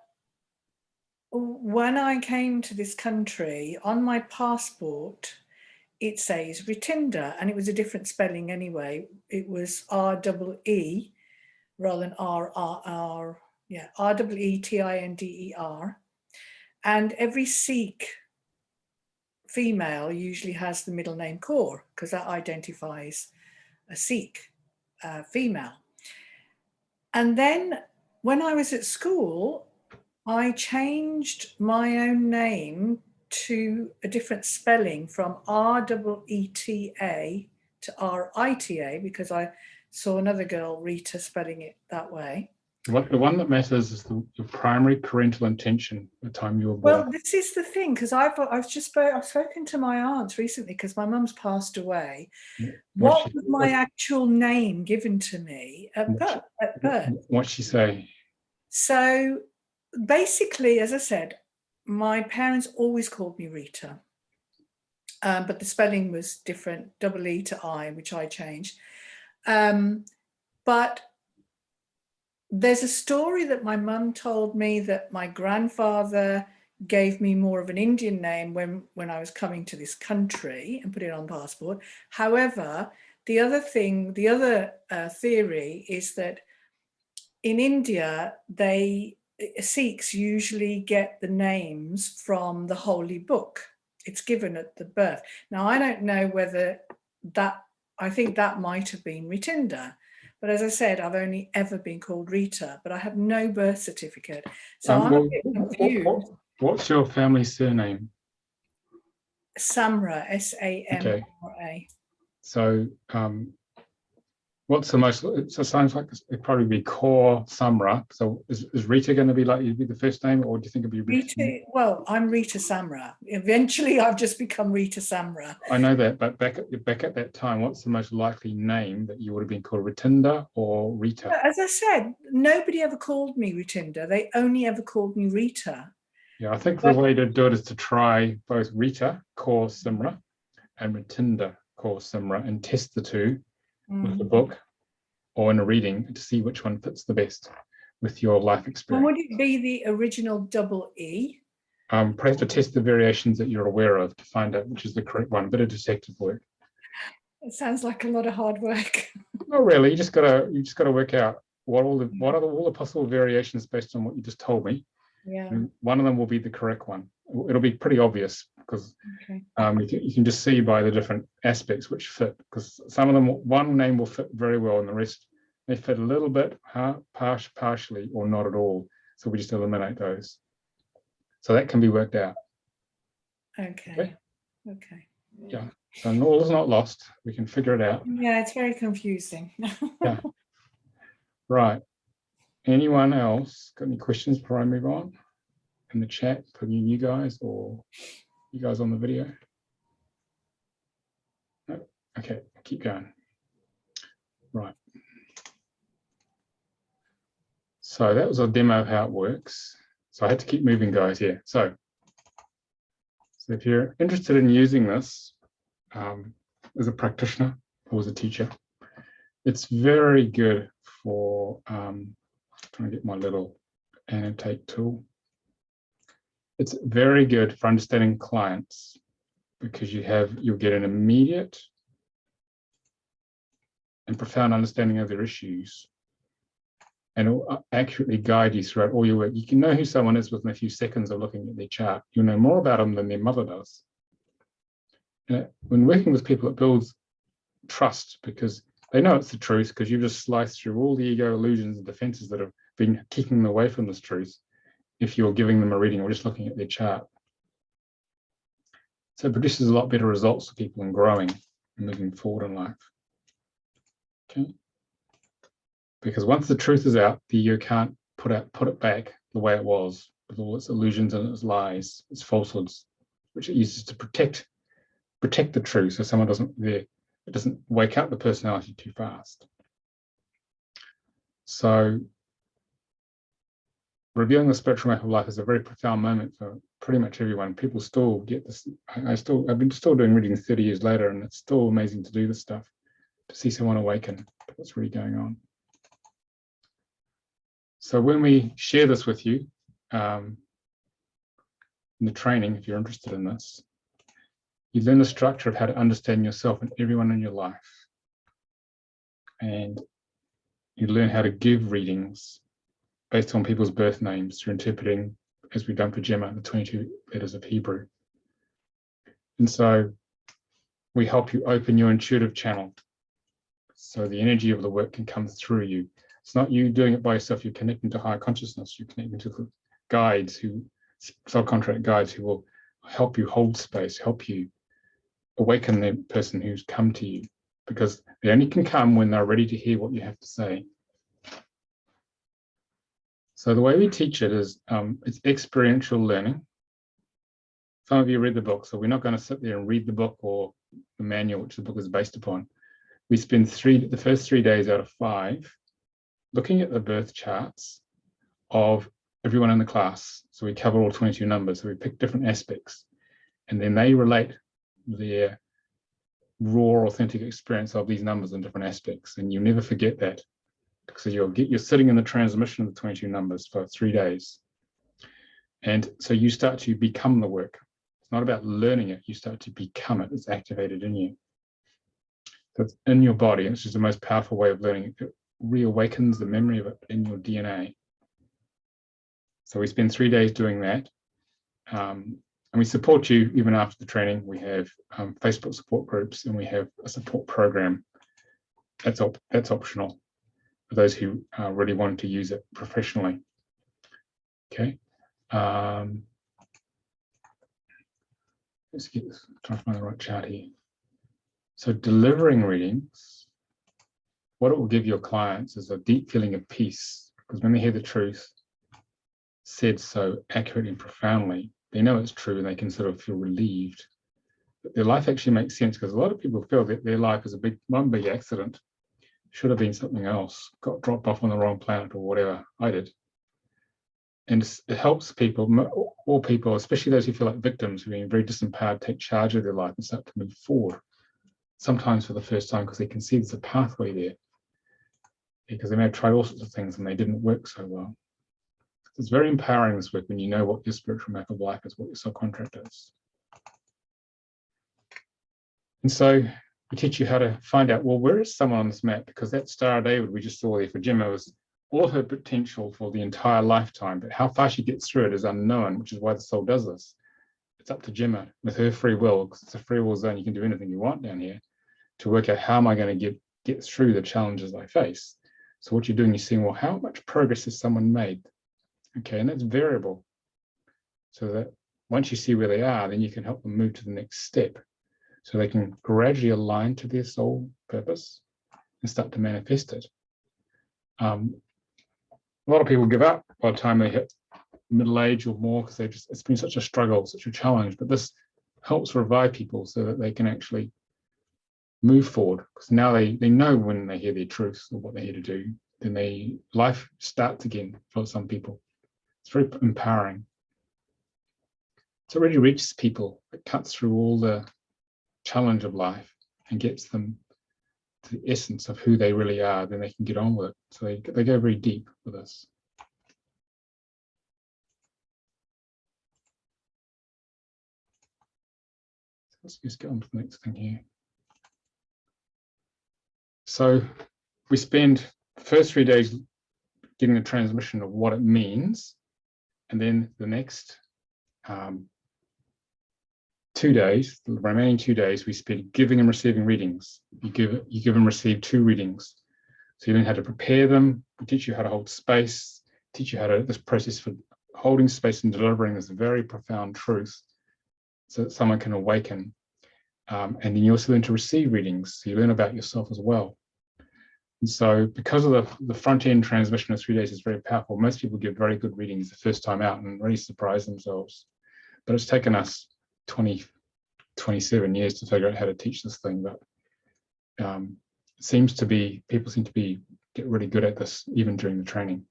when I came to this country, on my passport, it says Ritinda, and it was a different spelling anyway. It was R-E-E rather than R-R-R, yeah, R-E-E-T-I-N-D-E-R. And every Sikh female usually has the middle name Kaur, because that identifies a Sikh female. And then when I was at school, I changed my own name to a different spelling from R-E-E-T-A to R-I-T-A, because I saw another girl, Rita, spelling it that way. The one that matters is the primary parental intention at the time you were born. Well, this is the thing, because I've spoken to my aunts recently, because my mum's passed away. What was my actual name given to me at birth? What'd she say? So basically, as I said, my parents always called me Rita, but the spelling was different, double E to I, which I changed. But there's a story that my mum told me that my grandfather gave me more of an Indian name when I was coming to this country and put it on passport. However, the other theory is that in India, Sikhs usually get the names from the holy book. It's given at the birth. Now, I don't know whether I think that might have been Ritinda. But as I said, I've only ever been called Rita, but I have no birth certificate. So I'm a bit confused. What's your family surname? Samra, S-A-M-R-A. Okay. So what's the most, so it sounds like it'd probably be Kaur Samra. So is Rita going to be likely to be the first name, or do you think it'd be Rita? Well, I'm Rita Samra. Eventually I've just become Rita Samra. I know that, but back at that time, what's the most likely name that you would have been called, Ritinda or Rita? As I said, nobody ever called me Ritinda. They only ever called me Rita. Yeah, I think the way to do it is to try both Rita, Kaur Simra, and Ritinda, Kaur Simra, and test the two with the book or in a reading to see which one fits the best with your life experience. And would it be the original double E? Perhaps to test the variations that you're aware of to find out which is the correct one. A bit of detective work. It sounds like a lot of hard work. Not really. You just gotta work out what are all the possible variations based on what you just told me, Yeah. And one of them will be the correct one. It'll be pretty obvious because Okay. you can just see by the different aspects which fit, because some of them, one name will fit very well and the rest, they fit a little bit, partially or not at all. So we just eliminate those. So that can be worked out. Okay. Okay. Yeah. So all is not lost. We can figure it out. Yeah, it's very confusing. Yeah. Right. Anyone else got any questions before I move on in the chat for you guys or you guys on the video? No? Okay, keep going. Right. So that was a demo of how it works. So I had to keep moving, guys, here. So if you're interested in using this as a practitioner or as a teacher, it's very good for trying to get my little annotate tool. It's very good for understanding clients because you'll get an immediate and profound understanding of their issues, and it will accurately guide you throughout all your work. You can know who someone is within a few seconds of looking at their chart. You'll know more about them than their mother does. When working with people, it builds trust because they know it's the truth, because you've just sliced through all the ego illusions and defenses that have been keeping them away from this truth if you're giving them a reading or just looking at their chart. So it produces a lot better results for people in growing and moving forward in life. Okay. Because once the truth is out, the ego can't put it back the way it was, with all its illusions and its lies, its falsehoods, which it uses to protect the truth, so someone it doesn't wake up the personality too fast. So revealing the spiritual map of life is a very profound moment for pretty much everyone. People still get this. I've been still doing readings 30 years later, and it's still amazing to do this stuff, to see someone awaken to what's really going on. So when we share this with you in the training, if you're interested in this, you learn the structure of how to understand yourself and everyone in your life. And you learn how to give readings based on people's birth names through interpreting, as we've done for Gemma, the 22 letters of Hebrew. And so we help you open your intuitive channel so the energy of the work can come through you. It's not you doing it by yourself. You're connecting to higher consciousness. You're connecting to the guides, subcontract guides, who will help you hold space, help you awaken the person who's come to you, because they only can come when they're ready to hear what you have to say. So the way we teach it is it's experiential learning. Some of you read the book, so we're not going to sit there and read the book or the manual which the book is based upon. We spend the first 3 days out of 5 looking at the birth charts of everyone in the class. So we cover all 22 numbers, so we pick different aspects, and then they relate their raw, authentic experience of these numbers in different aspects. And you'll never forget that, because you're sitting in the transmission of the 22 numbers for 3 days. And so you start to become the work. It's not about learning it, you start to become it. It's activated in you. So it's in your body, and it's just the most powerful way of learning. It reawakens the memory of it in your DNA. So we spend 3 days doing that. And we support you even after the training. We have Facebook support groups, and we have a support program. That's optional for those who really want to use it professionally. Okay. Let's get this, try to find the right chart here. So delivering readings, what it will give your clients is a deep feeling of peace, because when they hear the truth said so accurately and profoundly, they know it's true and they can sort of feel relieved that their life actually makes sense, because a lot of people feel that their life is one big accident, should have been something else, got dropped off on the wrong planet or whatever. I did. And it helps people, all people, especially those who feel like victims, who are being very disempowered, take charge of their life and start to move forward, sometimes for the first time, because they can see there's a pathway there, because they may have tried all sorts of things and they didn't work so well. It's very empowering, this work, when you know what your spiritual map of life is, what your subcontract is. And so we teach you how to find out, well, where is someone on this map? Because that Star of David we just saw there for Gemma was all of her potential for the entire lifetime, but how far she gets through it is unknown, which is why the soul does this. It's up to Gemma with her free will, because it's a free will zone. You can do anything you want down here to work out how am I going to get through the challenges I face. So what you're doing, you're seeing, well, how much progress has someone made? Okay, and that's variable. So that once you see where they are, then you can help them move to the next step. So they can gradually align to their soul purpose and start to manifest it. A lot of people give up by the time they hit middle age or more, because it's been such a struggle, such a challenge. But this helps revive people so that they can actually move forward, because now they know when they hear their truth or what they're here to do, then life starts again for some people. It's very empowering. So it really reaches people. It cuts through all the challenge of life and gets them to the essence of who they really are. Then they can get on with it. So they go very deep with this. So let's just get on to the next thing here. So we spend the first 3 days getting a transmission of what it means, and then the next 2 days, the remaining 2 days, we spend giving and receiving readings. You give and receive 2 readings. So you learn how to prepare them. We teach you how to hold space, teach you how to, this process for holding space and delivering this very profound truth so that someone can awaken. And then you also learn to receive readings. So you learn about yourself as well. And so because of the front end transmission of 3 days is very powerful, most people give very good readings the first time out and really surprise themselves. But it's taken us 27 years to figure out how to teach this thing. But people seem to get really good at this even during the training.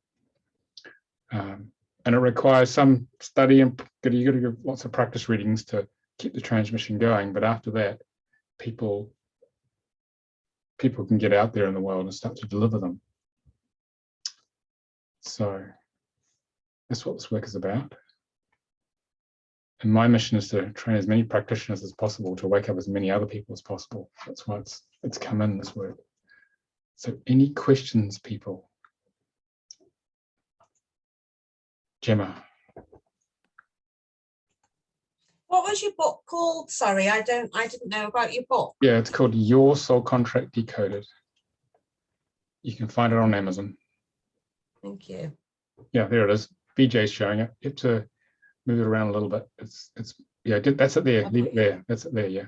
And it requires some study, and you got to give lots of practice readings to keep the transmission going. But after that, people can get out there in the world and start to deliver them. So that's what this work is about. And my mission is to train as many practitioners as possible to wake up as many other people as possible. That's why it's come in, this work. So any questions, people? Gemma. What was your book called? Sorry, I didn't know about your book. Yeah, it's called Your Soul Contract Decoded. You can find it on Amazon. Thank you. Yeah, there it is. BJ's showing it. You have to move it around a little bit. It's yeah, that's it there. Leave it there. That's it there, yeah.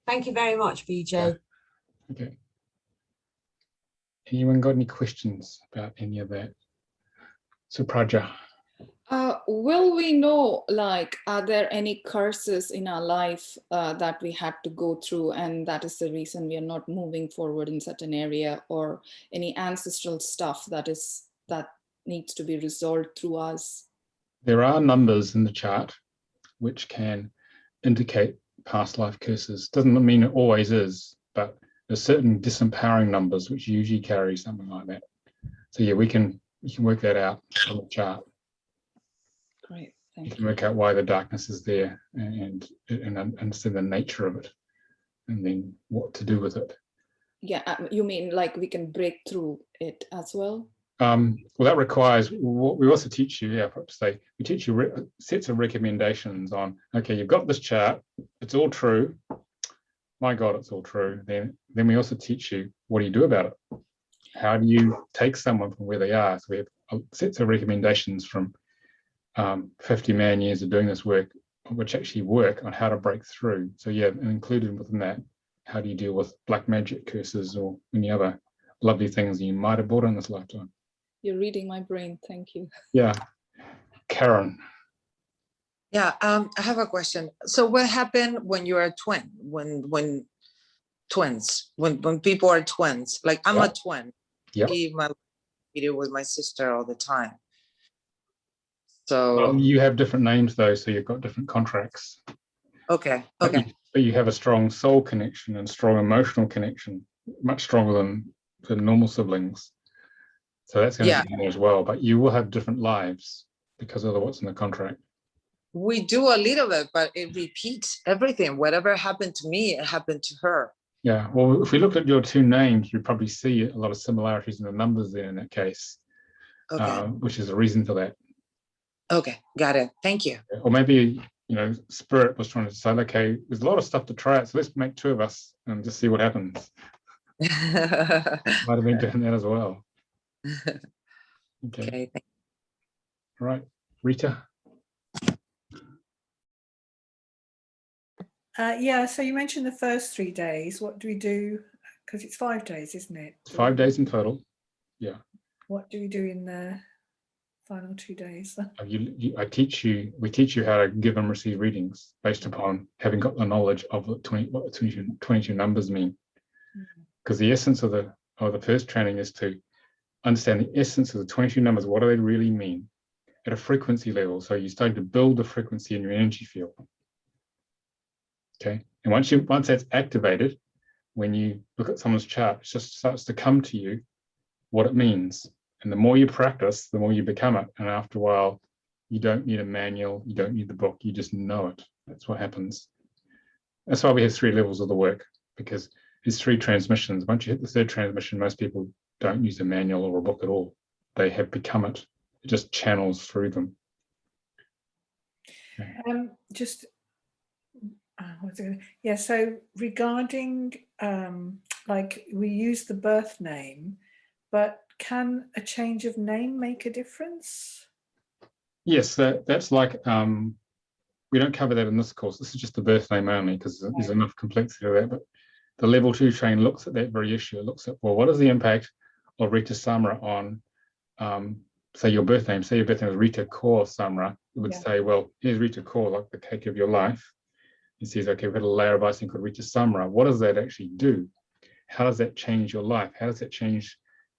Thank you very much, BJ. Yeah. Okay. Anyone got any questions about any of that? So Praja. Will we know, like, are there any curses in our life that we had to go through, and that is the reason we are not moving forward in certain area, or any ancestral stuff that needs to be resolved through us? There are numbers in the chart which can indicate past life curses. Doesn't mean it always is, but there's certain disempowering numbers which usually carry something like that. So yeah, you can work that out on the chart. Great, you can work out why the darkness is there and understand the nature of it, and then what to do with it. Yeah, you mean like we can break through it as well? Well, that requires what we also teach you. Yeah, we teach you sets of recommendations on. Okay, you've got this chart. It's all true. My God, it's all true. Then we also teach you what do you do about it. How do you take someone from where they are? So we have sets of recommendations from 50 man years of doing this work, which actually work on how to break through. So yeah, and included within that, how do you deal with black magic curses or any other lovely things you might have bought in this lifetime? You're reading my brain. Thank you. Yeah. Karen. Yeah, I have a question. So what happened when you're a twin? When twins, when people are twins, like I'm a twin. Yep. My video with my sister all the time. So you have different names though, so you've got different contracts. Okay. But you have a strong soul connection and strong emotional connection, much stronger than normal siblings. So that's going to be there as well. But you will have different lives because of what's in the contract. We do a little bit, but it repeats everything. Whatever happened to me, it happened to her. Yeah. Well, if we look at your two names, you probably see a lot of similarities in the numbers there in that case. Okay. which is a reason for that. Okay, got it. Thank you. Or maybe, Spirit was trying to decide, okay, there's a lot of stuff to try out, so let's make 2 of us and just see what happens. Might have been doing that as well. Okay. All right, Rita. Yeah, so you mentioned the first 3 days. What do we do? Because it's 5 days, isn't it? 5 days in total. Yeah. What do we do in the final 2 days? We teach you how to give and receive readings based upon having got the knowledge of what the 22 numbers mean. Because the essence of the first training is to understand the essence of the 22 numbers. What do they really mean at a frequency level? So you're starting to build the frequency in your energy field. Okay, and once that's activated, when you look at someone's chart, it just starts to come to you what it means. And the more you practice, the more you become it. And after a while, you don't need a manual, you don't need the book, you just know it. That's what happens. That's why we have 3 levels of the work, because there's 3 transmissions. Once you hit the 3rd transmission, most people don't use a manual or a book at all. They have become it. It just channels through them. Okay. So regarding like we use the birth name, but can a change of name make a difference? Yes, that's like we don't cover that in this course. This is just the birth name only, because there's enough complexity to that. But the level 2 train looks at that very issue. It looks at, well, what is the impact of Rita Samra on say your birth name? Say your birth name is Rita Kaur Samra. It would say, well, here's Rita Kaur, like the cake of your life. He says, okay, we've got a layer of icing called Rita Samra. What does that actually do? How does that change your life? How does that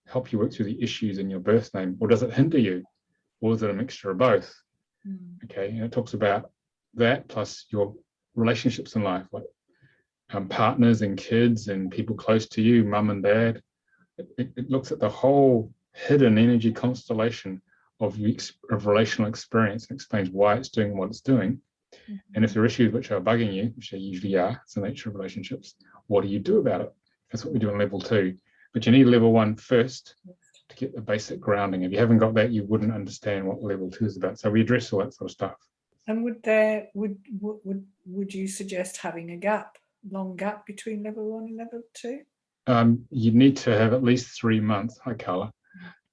help you work through the issues in your birth name? Or does it hinder you? Or is it a mixture of both? Okay, and it talks about that plus your relationships in life, like partners and kids and people close to you, mum and dad. It looks at the whole hidden energy constellation of relational experience and explains why it's doing what it's doing. And if there are issues which are bugging you, which they usually are, it's the nature of relationships, what do you do about it? That's what we do in level 2. But you need level 1 first to get the basic grounding. If you haven't got that, you wouldn't understand what level 2 is about. So we address all that sort of stuff. And would you suggest having a long gap between level 1 and level 2? You need to have at least 3 months. Hi, Carla.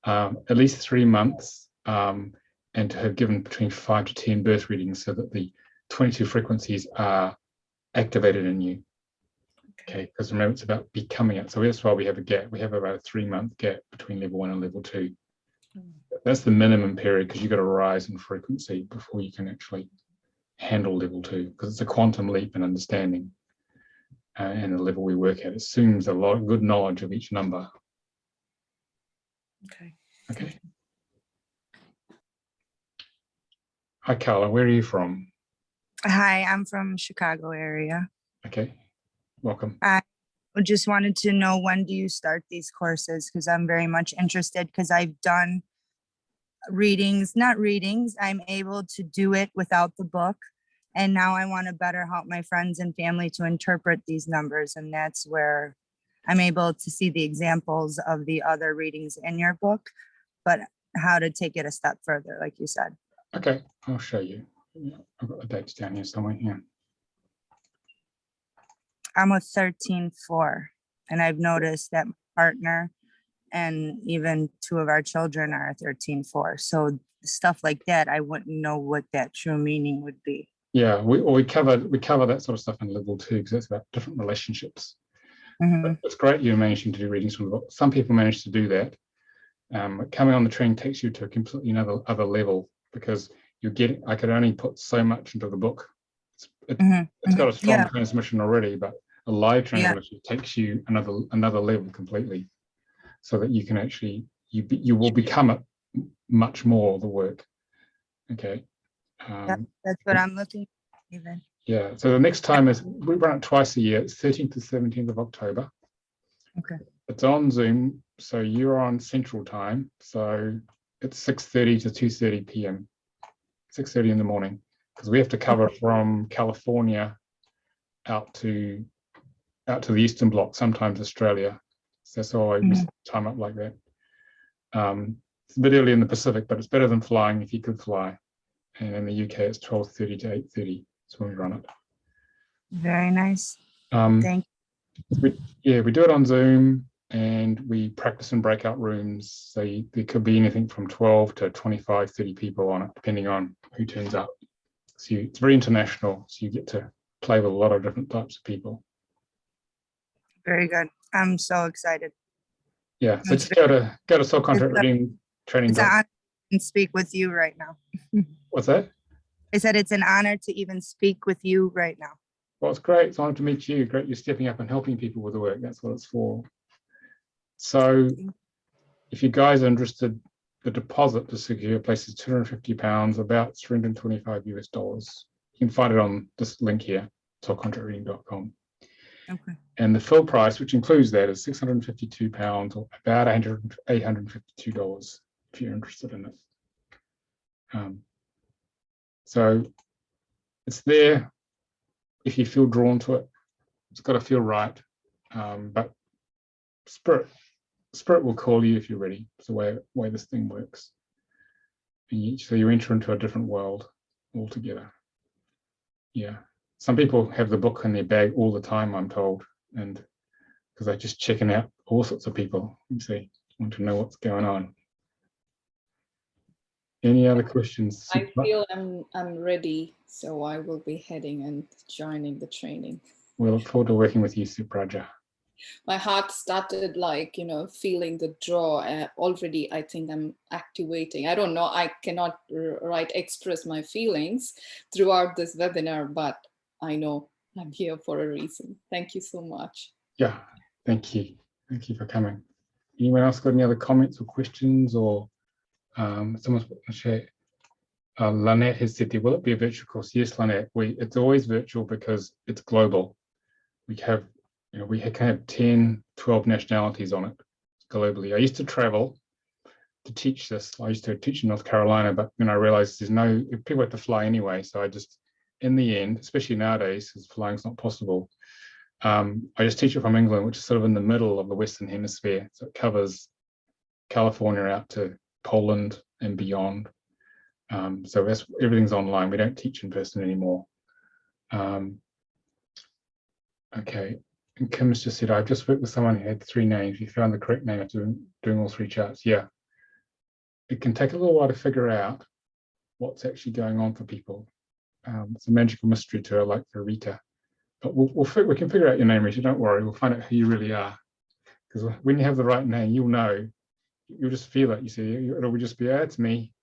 At least 3 months, and to have given between 5 to 10 birth readings so that the 22 frequencies are activated in you. Okay, because remember, it's about becoming it. So that's why we have a gap. We have about a 3-month gap between level 1 and level 2. That's the minimum period, because you've got to rise in frequency before you can actually handle level 2, because it's a quantum leap in understanding. And the level we work at assumes a lot of good knowledge of each number. Okay. Hi, Carla. Where are you from? Hi, I'm from Chicago area. Okay. Welcome. I just wanted to know, when do you start these courses? Because I'm very much interested, because I've done not readings. I'm able to do it without the book. And now I want to better help my friends and family to interpret these numbers. And that's where I'm able to see the examples of the other readings in your book, but how to take it a step further, like you said. Okay, I'll show you. I've got the dates down here somewhere here. I'm a 13-4, and I've noticed that my partner and even 2 of our children are 13-4. So stuff like that, I wouldn't know what that true meaning would be. Yeah, we cover that sort of stuff in level 2, because it's about different relationships. But it's great you're managing to do readings from the book. Some people manage to do that. Coming on the train takes you to a completely other level, because I could only put so much into the book. It's got a strong transmission already, but a live transmission takes you another level completely, so that you can actually you will become it much more of the work. Okay. That's what I'm looking for, even. Yeah. So the next time we run it twice a year. It's 13th to 17th of October. Okay. It's on Zoom, so you're on Central Time. So it's 6:30 to 2:30 p.m. 6:30 in the morning, because we have to cover from California out to the Eastern Bloc, sometimes Australia. So that's why we time up like that. It's a bit early in the Pacific, but it's better than flying if you could fly. And in the UK, it's 12:30 to 8:30. That's when we run it. Very nice. Thank we do it on Zoom, and we practice in breakout rooms. So there could be anything from 12 to 25, 30 people on it, depending on who turns up. So it's very international. So you get to play with a lot of different types of people. Very good. I'm so excited. Yeah. So just go to Subcontract Reading Training. It's an honor to speak with you right now. What's that? I said it's an honor to even speak with you right now. Well, it's great. It's an honor to meet you. Great, you're stepping up and helping people with the work. That's what it's for. So if you guys are interested, the deposit to secure a place is £250, about $325 US. You can find it on this link here, subcontractreading.com. Okay. And the full price, which includes that, is £652, or about $852 if you're interested in it. So it's there if you feel drawn to it. It's got to feel right, but spirit will call you if you're ready. It's the way this thing works. And so you enter into a different world altogether. Yeah. Some people have the book in their bag all the time, I'm told, and because they're just checking out all sorts of people. You see, want to know what's going on. Any other questions? I feel I'm ready, so I will be heading and joining the training. We look forward to working with you, Supraja. My heart started feeling the draw already. I think I'm activating. I don't know. I cannot express my feelings throughout this webinar, but I know I'm here for a reason. Thank you so much. Yeah, thank you. Thank you for coming. Anyone else got any other comments or questions, or someone's share? Lynette has said, will it be a virtual course? Yes, Lynette. It's always virtual because it's global. We have 10, 12 nationalities on it globally. I used to travel to teach this. I used to teach in North Carolina, but then I realized people have to fly anyway. So I just, in the end, especially nowadays, because flying's not possible, I just teach it from England, which is sort of in the middle of the Western Hemisphere. So it covers California out to Poland and beyond. So everything's online. We don't teach in person anymore. Okay. And Kim's just said, I've just worked with someone who had 3 names. You found the correct name after doing all 3 charts. Yeah. It can take a little while to figure out what's actually going on for people. It's a magical mystery to her, like for Rita. But we can figure out your name, Rita. Don't worry. We'll find out who you really are. Because when you have the right name, you'll know. You'll just feel it. You see, it'll just be, it's me.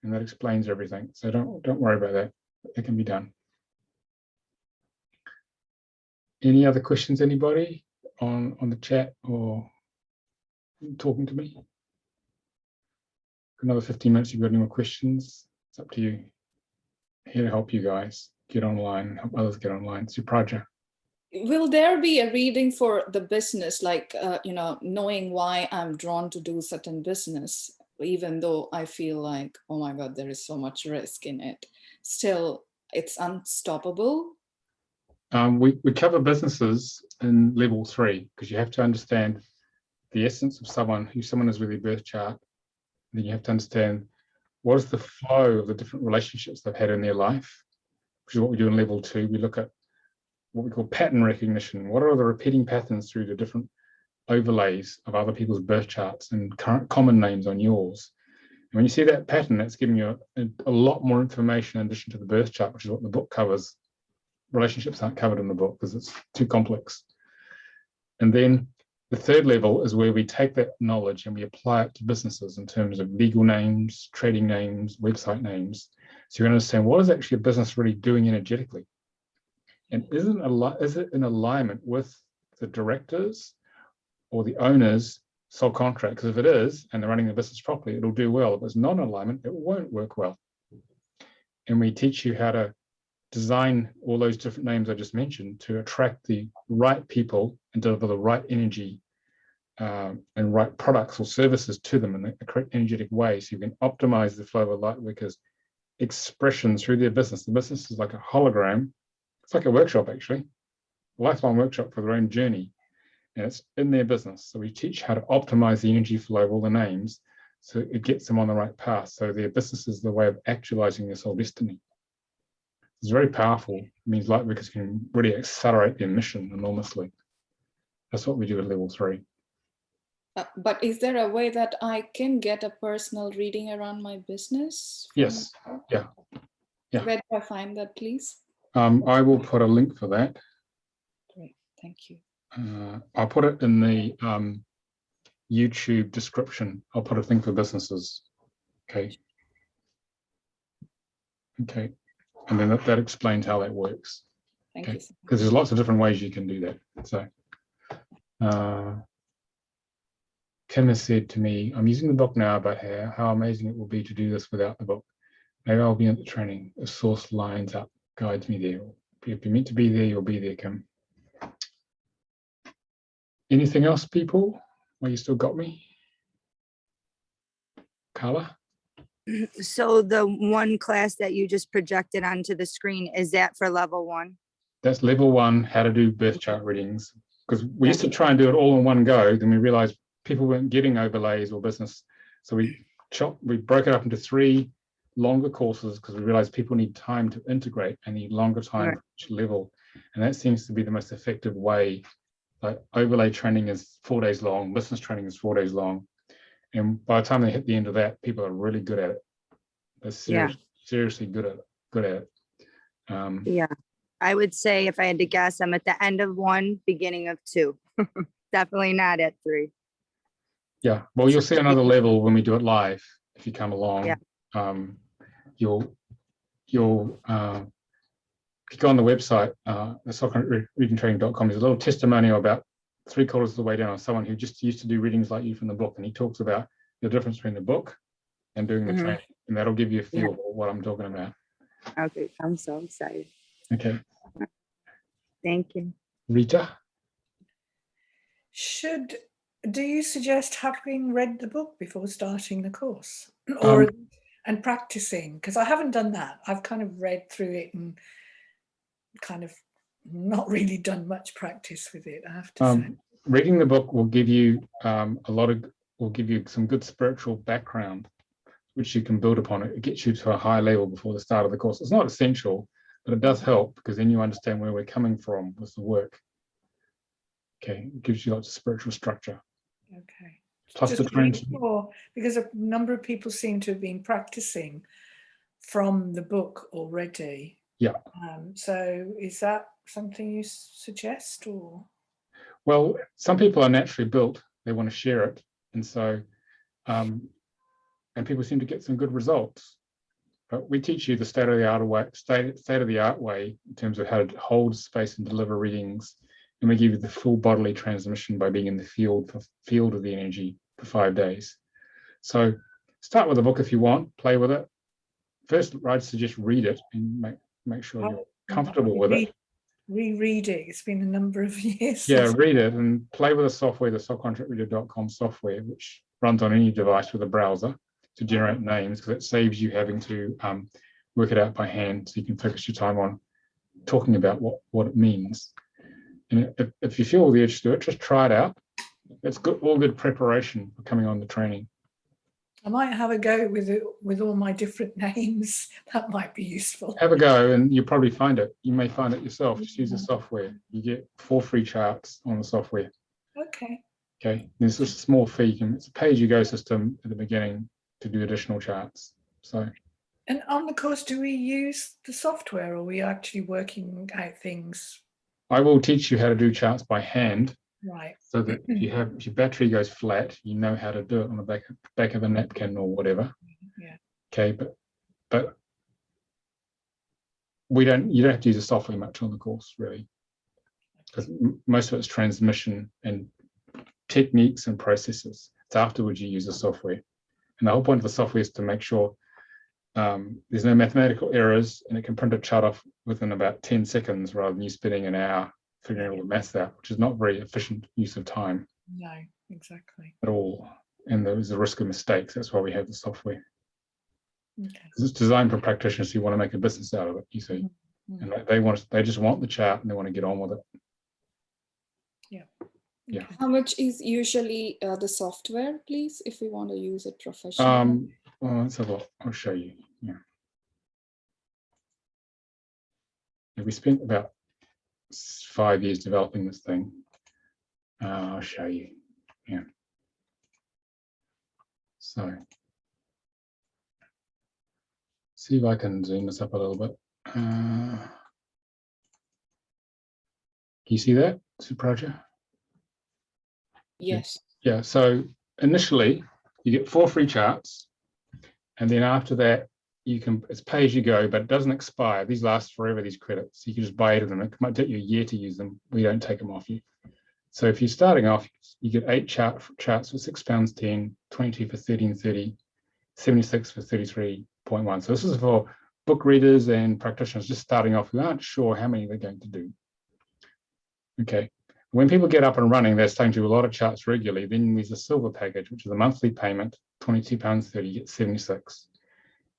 And that explains everything. So don't worry about that. It can be done. Any other questions, anybody on the chat or talking to me? Another 15 minutes, if you've got any more questions, it's up to you. Here to help you guys get online, help others get online. It's your project. Will there be a reading for the business, knowing why I'm drawn to do certain business, even though I feel like, oh my God, there is so much risk in it. Still, it's unstoppable. We cover businesses in level 3 because you have to understand the essence of who someone is with their birth chart. Then you have to understand what is the flow of the different relationships they've had in their life, which is what we do in level 2. We look at what we call pattern recognition. What are the repeating patterns through the different overlays of other people's birth charts and current common names on yours? And when you see that pattern, that's giving you a lot more information in addition to the birth chart, which is what the book covers. Relationships aren't covered in the book because it's too complex. And then the 3rd level is where we take that knowledge and we apply it to businesses in terms of legal names, trading names, website names. So you understand, what is actually a business really doing energetically? And is it in alignment with the directors or the owners' soul contract? Because if it is, and they're running the business properly, it'll do well. If it's not in alignment, it won't work well. And we teach you how to design all those different names I just mentioned to attract the right people and deliver the right energy and right products or services to them in the correct energetic way, so you can optimize the flow of light workers' expression through their business. The business is like a hologram. It's like a workshop, actually, a lifelong workshop for their own journey, and it's in their business. So we teach how to optimize the energy flow of all the names So it gets them on the right path. So their business is the way of actualizing their soul destiny. It's very powerful. It means light workers can really accelerate their mission enormously. That's what we do at level 3. But is there a way that I can get a personal reading around my business? Yes. Yeah. Where do I find that, please? I will put a link for that. Great, thank you. I'll put it in the YouTube description. I'll put a thing for businesses. Okay. Okay. And then that explains how that works. Thank Okay. you. Because there's lots of different ways you can do that. So Kim has said to me, I'm using the book now, but how amazing it will be to do this without the book. Maybe I'll be at the training. A source lines up, guides me there. If you're meant to be there, you'll be there, Kim. Anything else, people? Well, you still got me? Carla? So the one class that you just projected onto the screen, is that for level 1? That's level 1, how to do birth chart readings. Because we used to try and do it all in one go, then we realized people weren't getting overlays or business. So we broke it up into 3 longer courses because we realized people need time to integrate and need longer time for each level. And that seems to be the most effective way. Like overlay training is 4 days long, business training is 4 days long. And by the time they hit the end of that, people are really good at it. They're seriously good at it. Yeah, I would say if I had to guess, I'm at the end of 1, beginning of 2. Definitely not at 3. Yeah, well, you'll see another level when we do it live. If you come along, you'll if you go on the website, subcontractreadingtraining.com, there's a little testimonial about 3/4 of the way down of someone who just used to do readings like you from the book, and he talks about the difference between the book and doing the training, and that'll give you a feel for what I'm talking about. Okay, I'm so excited. Okay. Thank you. Rita? Do you suggest having read the book before starting the course, or and practicing? Because I haven't done that. I've kind of read through it and kind of not really done much practice with it, I have to say. Reading the book will give you will give you some good spiritual background, which you can build upon. It gets you to a high level before the start of the course. It's not essential, but it does help because then you understand where we're coming from with the work. Okay, it gives you lots of spiritual structure. Okay. Plus just the training. Because a number of people seem to have been practicing from the book already. Yeah. So is that something you suggest, or? Well, some people are naturally built. They want to share it, and so, and people seem to get some good results. But we teach you the state of the art way in terms of how to hold space and deliver readings, and we give you the full bodily transmission by being in the field of the energy for 5 days. So start with a book if you want, play with it. First, I'd suggest read it and make sure you're comfortable with it. Reread it. It's been a number of years. Yeah, read it and play with the software, the subcontractreader.com software, which runs on any device with a browser to generate names, because it saves you having to work it out by hand, so you can focus your time on talking about what it means. And if you feel the urge to do it, just try it out. It's good, all good preparation for coming on the training. I might have a go with all my different names. That might be useful. Have a go and you'll probably find it. You may find it yourself. Just use the software. You get 4 free charts on the software. Okay. Okay. There's just a small fee. It's a pay-as-you-go system at the beginning to do additional charts. So. And on the course, do we use the software, or are we actually working out things? I will teach you how to do charts by hand. Right. So that if your battery goes flat, you know how to do it on the back of a napkin or whatever. Yeah. Okay, but you don't have to use the software much on the course, really, because most of it's transmission and techniques and processes. It's afterwards you use the software, and the whole point of the software is to make sure there's no mathematical errors, and it can print a chart off within about 10 seconds rather than you spending an hour figuring all the maths out, which is not very efficient use of time. No, exactly. At all. And there's a risk of mistakes. That's why we have the software. Okay. It's designed for practitioners who want to make a business out of it, you see. And they just want the chart and they want to get on with it. Yeah. Yeah. Okay. How much is usually the software, please, if we want to use it professionally? Well, let's have a look. I'll show you. Yeah. We spent about 5 years developing this thing. I'll show you. Yeah. So, see if I can zoom this up a little bit. Can you see that, Supraja? Yes. Yeah. So initially, you get 4 free charts, and then after that, you can, it's pay as you go, but it doesn't expire. These last forever, these credits. You can just buy 8 of them. It might take you a year to use them. We don't take them off you. So if you're starting off, you get 8 charts for £6.10, 22 for £13.30, 76 for 33.1. So this is for book readers and practitioners just starting off who aren't sure how many they're going to do. Okay. When people get up and running, they're starting to do a lot of charts regularly. Then there's a silver package, which is a monthly payment, £22.30, you get 76.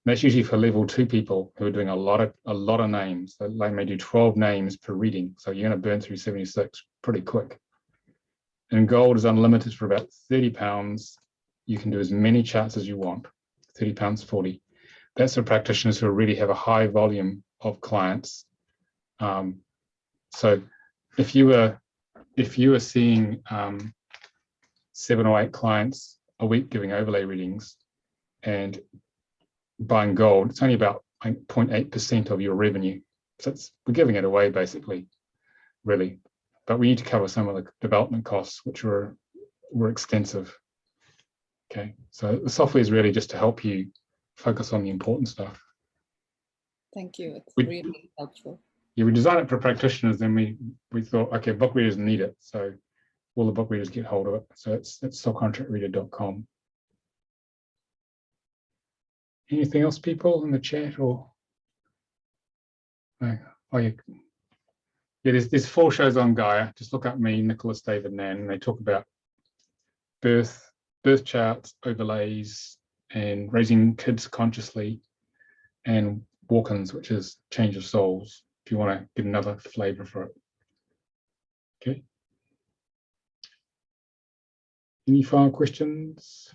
That's usually for level 2 people who are doing a lot of names. They may do 12 names per reading. So you're going to burn through 76 pretty quick. And gold is unlimited for about £30. You can do as many charts as you want, £30.40. That's for practitioners who already have a high volume of clients. So if you were seeing 7 or 8 clients a week giving overlay readings and buying gold, it's only about 0.8% of your revenue. So we're giving it away basically, really. But we need to cover some of the development costs, which were extensive. Okay, so the software is really just to help you focus on the important stuff. Thank you. It's really helpful. Yeah, we designed it for practitioners, then we thought, okay, book readers need it. So all the book readers get hold of it. So it's subcontractreader.com. Anything else, people in the chat or? Oh, yeah. Yeah, there's 4 shows on Gaia. Just look up me, Nicolas, David, Ngan, and they talk about birth charts, overlays, and raising kids consciously, and walk-ins, which is change of souls, if you want to get another flavor for it. Okay. Any final questions?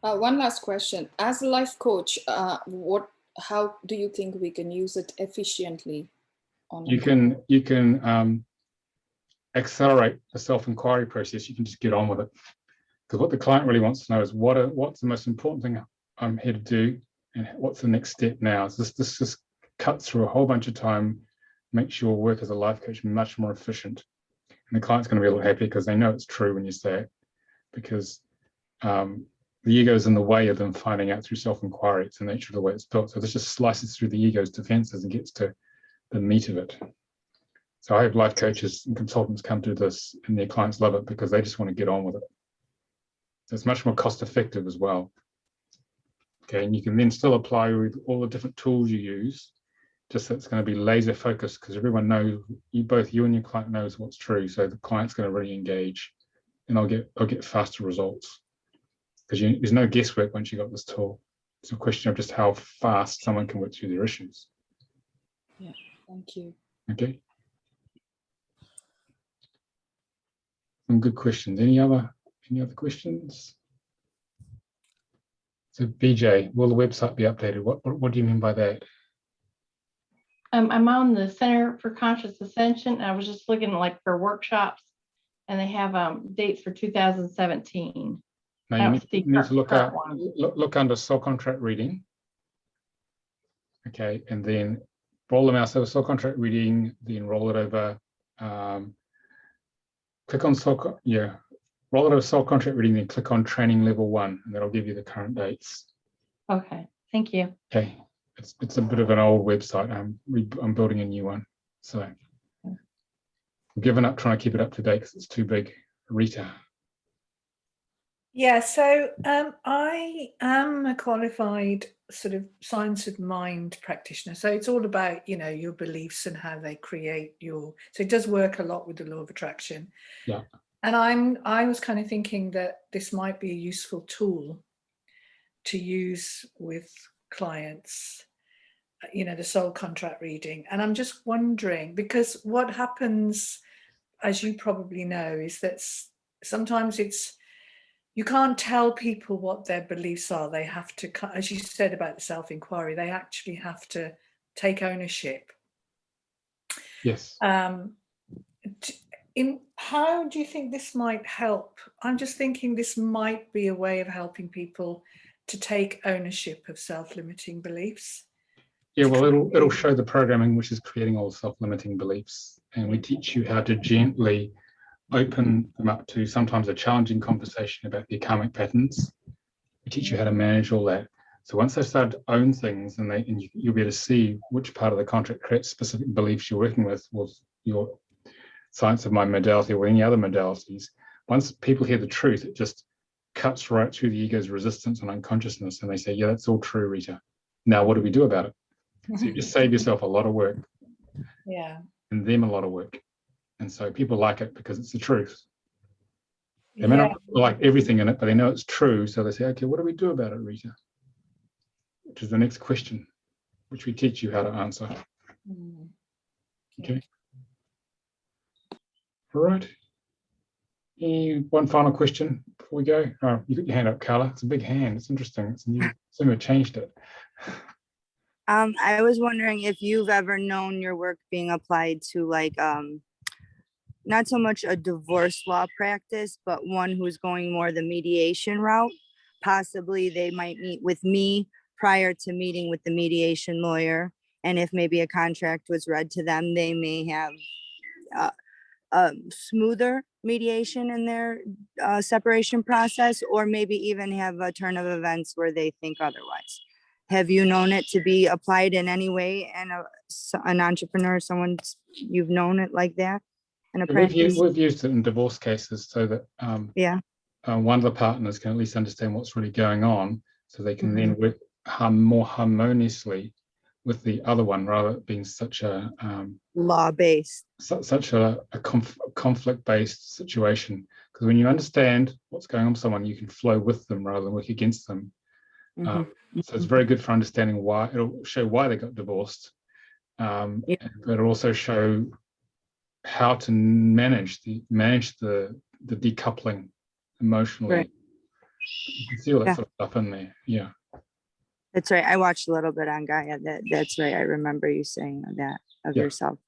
One last question. As a life coach, how do you think we can use it efficiently? You can accelerate the self-inquiry process. You can just get on with it. Because what the client really wants to know is what's the most important thing I'm here to do, and what's the next step now. So this just cuts through a whole bunch of time, makes your work as a life coach much more efficient. And the client's going to be a little happy because they know it's true when you say it, because the ego is in the way of them finding out through self-inquiry. It's the nature of the way it's built. So this just slices through the ego's defenses and gets to the meat of it. So I have life coaches and consultants come to this and their clients love it because they just want to get on with it. So it's much more cost effective as well. Okay, and you can then still apply with all the different tools you use, just that it's going to be laser focused because everyone knows, both you and your client knows what's true. So the client's going to really engage, and I'll get faster results because there's no guesswork once you got this tool. It's a question of just how fast someone can work through their issues. Yeah, thank you. Okay. Some good questions. Any other questions? So BJ, will the website be updated? What do you mean by that? I'm on the Center for Conscious Ascension. I was just looking for workshops, and they have dates for 2017. Now you need to look up, look under soul contract reading. Okay, and then roll the mouse over soul contract reading, then roll it over. Click on roll it over soul contract reading, then click on training level 1, and that'll give you the current dates. Okay, thank you. Okay, it's a bit of an old website. I'm building a new one, so I've given up trying to keep it up to date because it's too big. Rita. Yeah, so I am a qualified sort of science of mind practitioner. So it's all about, your beliefs and how they create so it does work a lot with the law of attraction. Yeah. And I was kind of thinking that this might be a useful tool to use with clients, the soul contract reading. And I'm just wondering, because what happens, as you probably know, is that sometimes you can't tell people what their beliefs are. They have to, as you said about the self-inquiry, they actually have to take ownership. Yes. How do you think this might help? I'm just thinking this might be a way of helping people to take ownership of self-limiting beliefs. Yeah, well, it'll show the programming which is creating all the self-limiting beliefs, and we teach you how to gently open them up to sometimes a challenging conversation about their karmic patterns. We teach you how to manage all that. So once they start to own things, and you'll be able to see which part of the contract creates specific beliefs you're working with your science of mind modality or any other modalities. Once people hear the truth, it just cuts right through the ego's resistance and unconsciousness, and they say, yeah, that's all true, Rita. Now what do we do about it? So you just save yourself a lot of work. Yeah. And them a lot of work. And so people like it because it's the truth. They may not like everything in it, but they know it's true. So they say, okay, what do we do about it, Rita? Which is the next question, which we teach you how to answer. Okay. All right. One final question before we go. Oh, you got your hand up, Carla. It's a big hand. It's interesting. It's new. Someone changed it. I was wondering if you've ever known your work being applied to, like, not so much a divorce law practice, but one who's going more the mediation route. Possibly they might meet with me prior to meeting with the mediation lawyer. And if maybe a contract was read to them, they may have a smoother mediation in their separation process, or maybe even have a turn of events where they think otherwise. Have you known it to be applied in any way, and an entrepreneur, someone you've known it like that in a practice? We've used it in divorce cases so that one of the partners can at least understand what's really going on, so they can then work more harmoniously with the other one, rather than being such a law-based, such a conflict-based situation. Because when you understand what's going on with someone, you can flow with them rather than work against them. So it's very good for understanding why. It'll show why they got divorced, but it'll also show how to manage the decoupling emotionally. Right. You can see all that sort of stuff in there. Yeah, that's right. I watched a little bit on Gaia. That's right. I remember you saying that of yourself.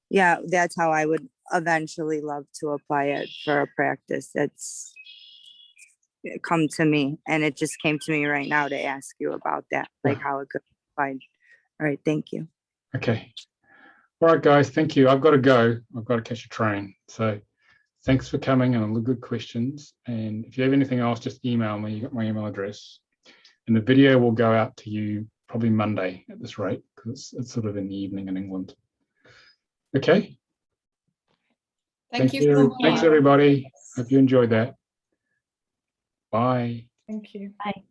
Yeah, that's how I would eventually love to apply it for a practice. That's come to me, and it just came to me right now to ask you about that, like how it could be applied. All right, thank you. Okay. All right, guys, thank you. I've got to go. I've got to catch a train. So thanks for coming and all the good questions. And if you have anything else, just email me. You got my email address. And the video will go out to you probably Monday at this rate, because it's sort of in the evening in England. Okay. Thank you so much. Thanks, everybody. Hope you enjoyed that. Bye. Thank you. Bye.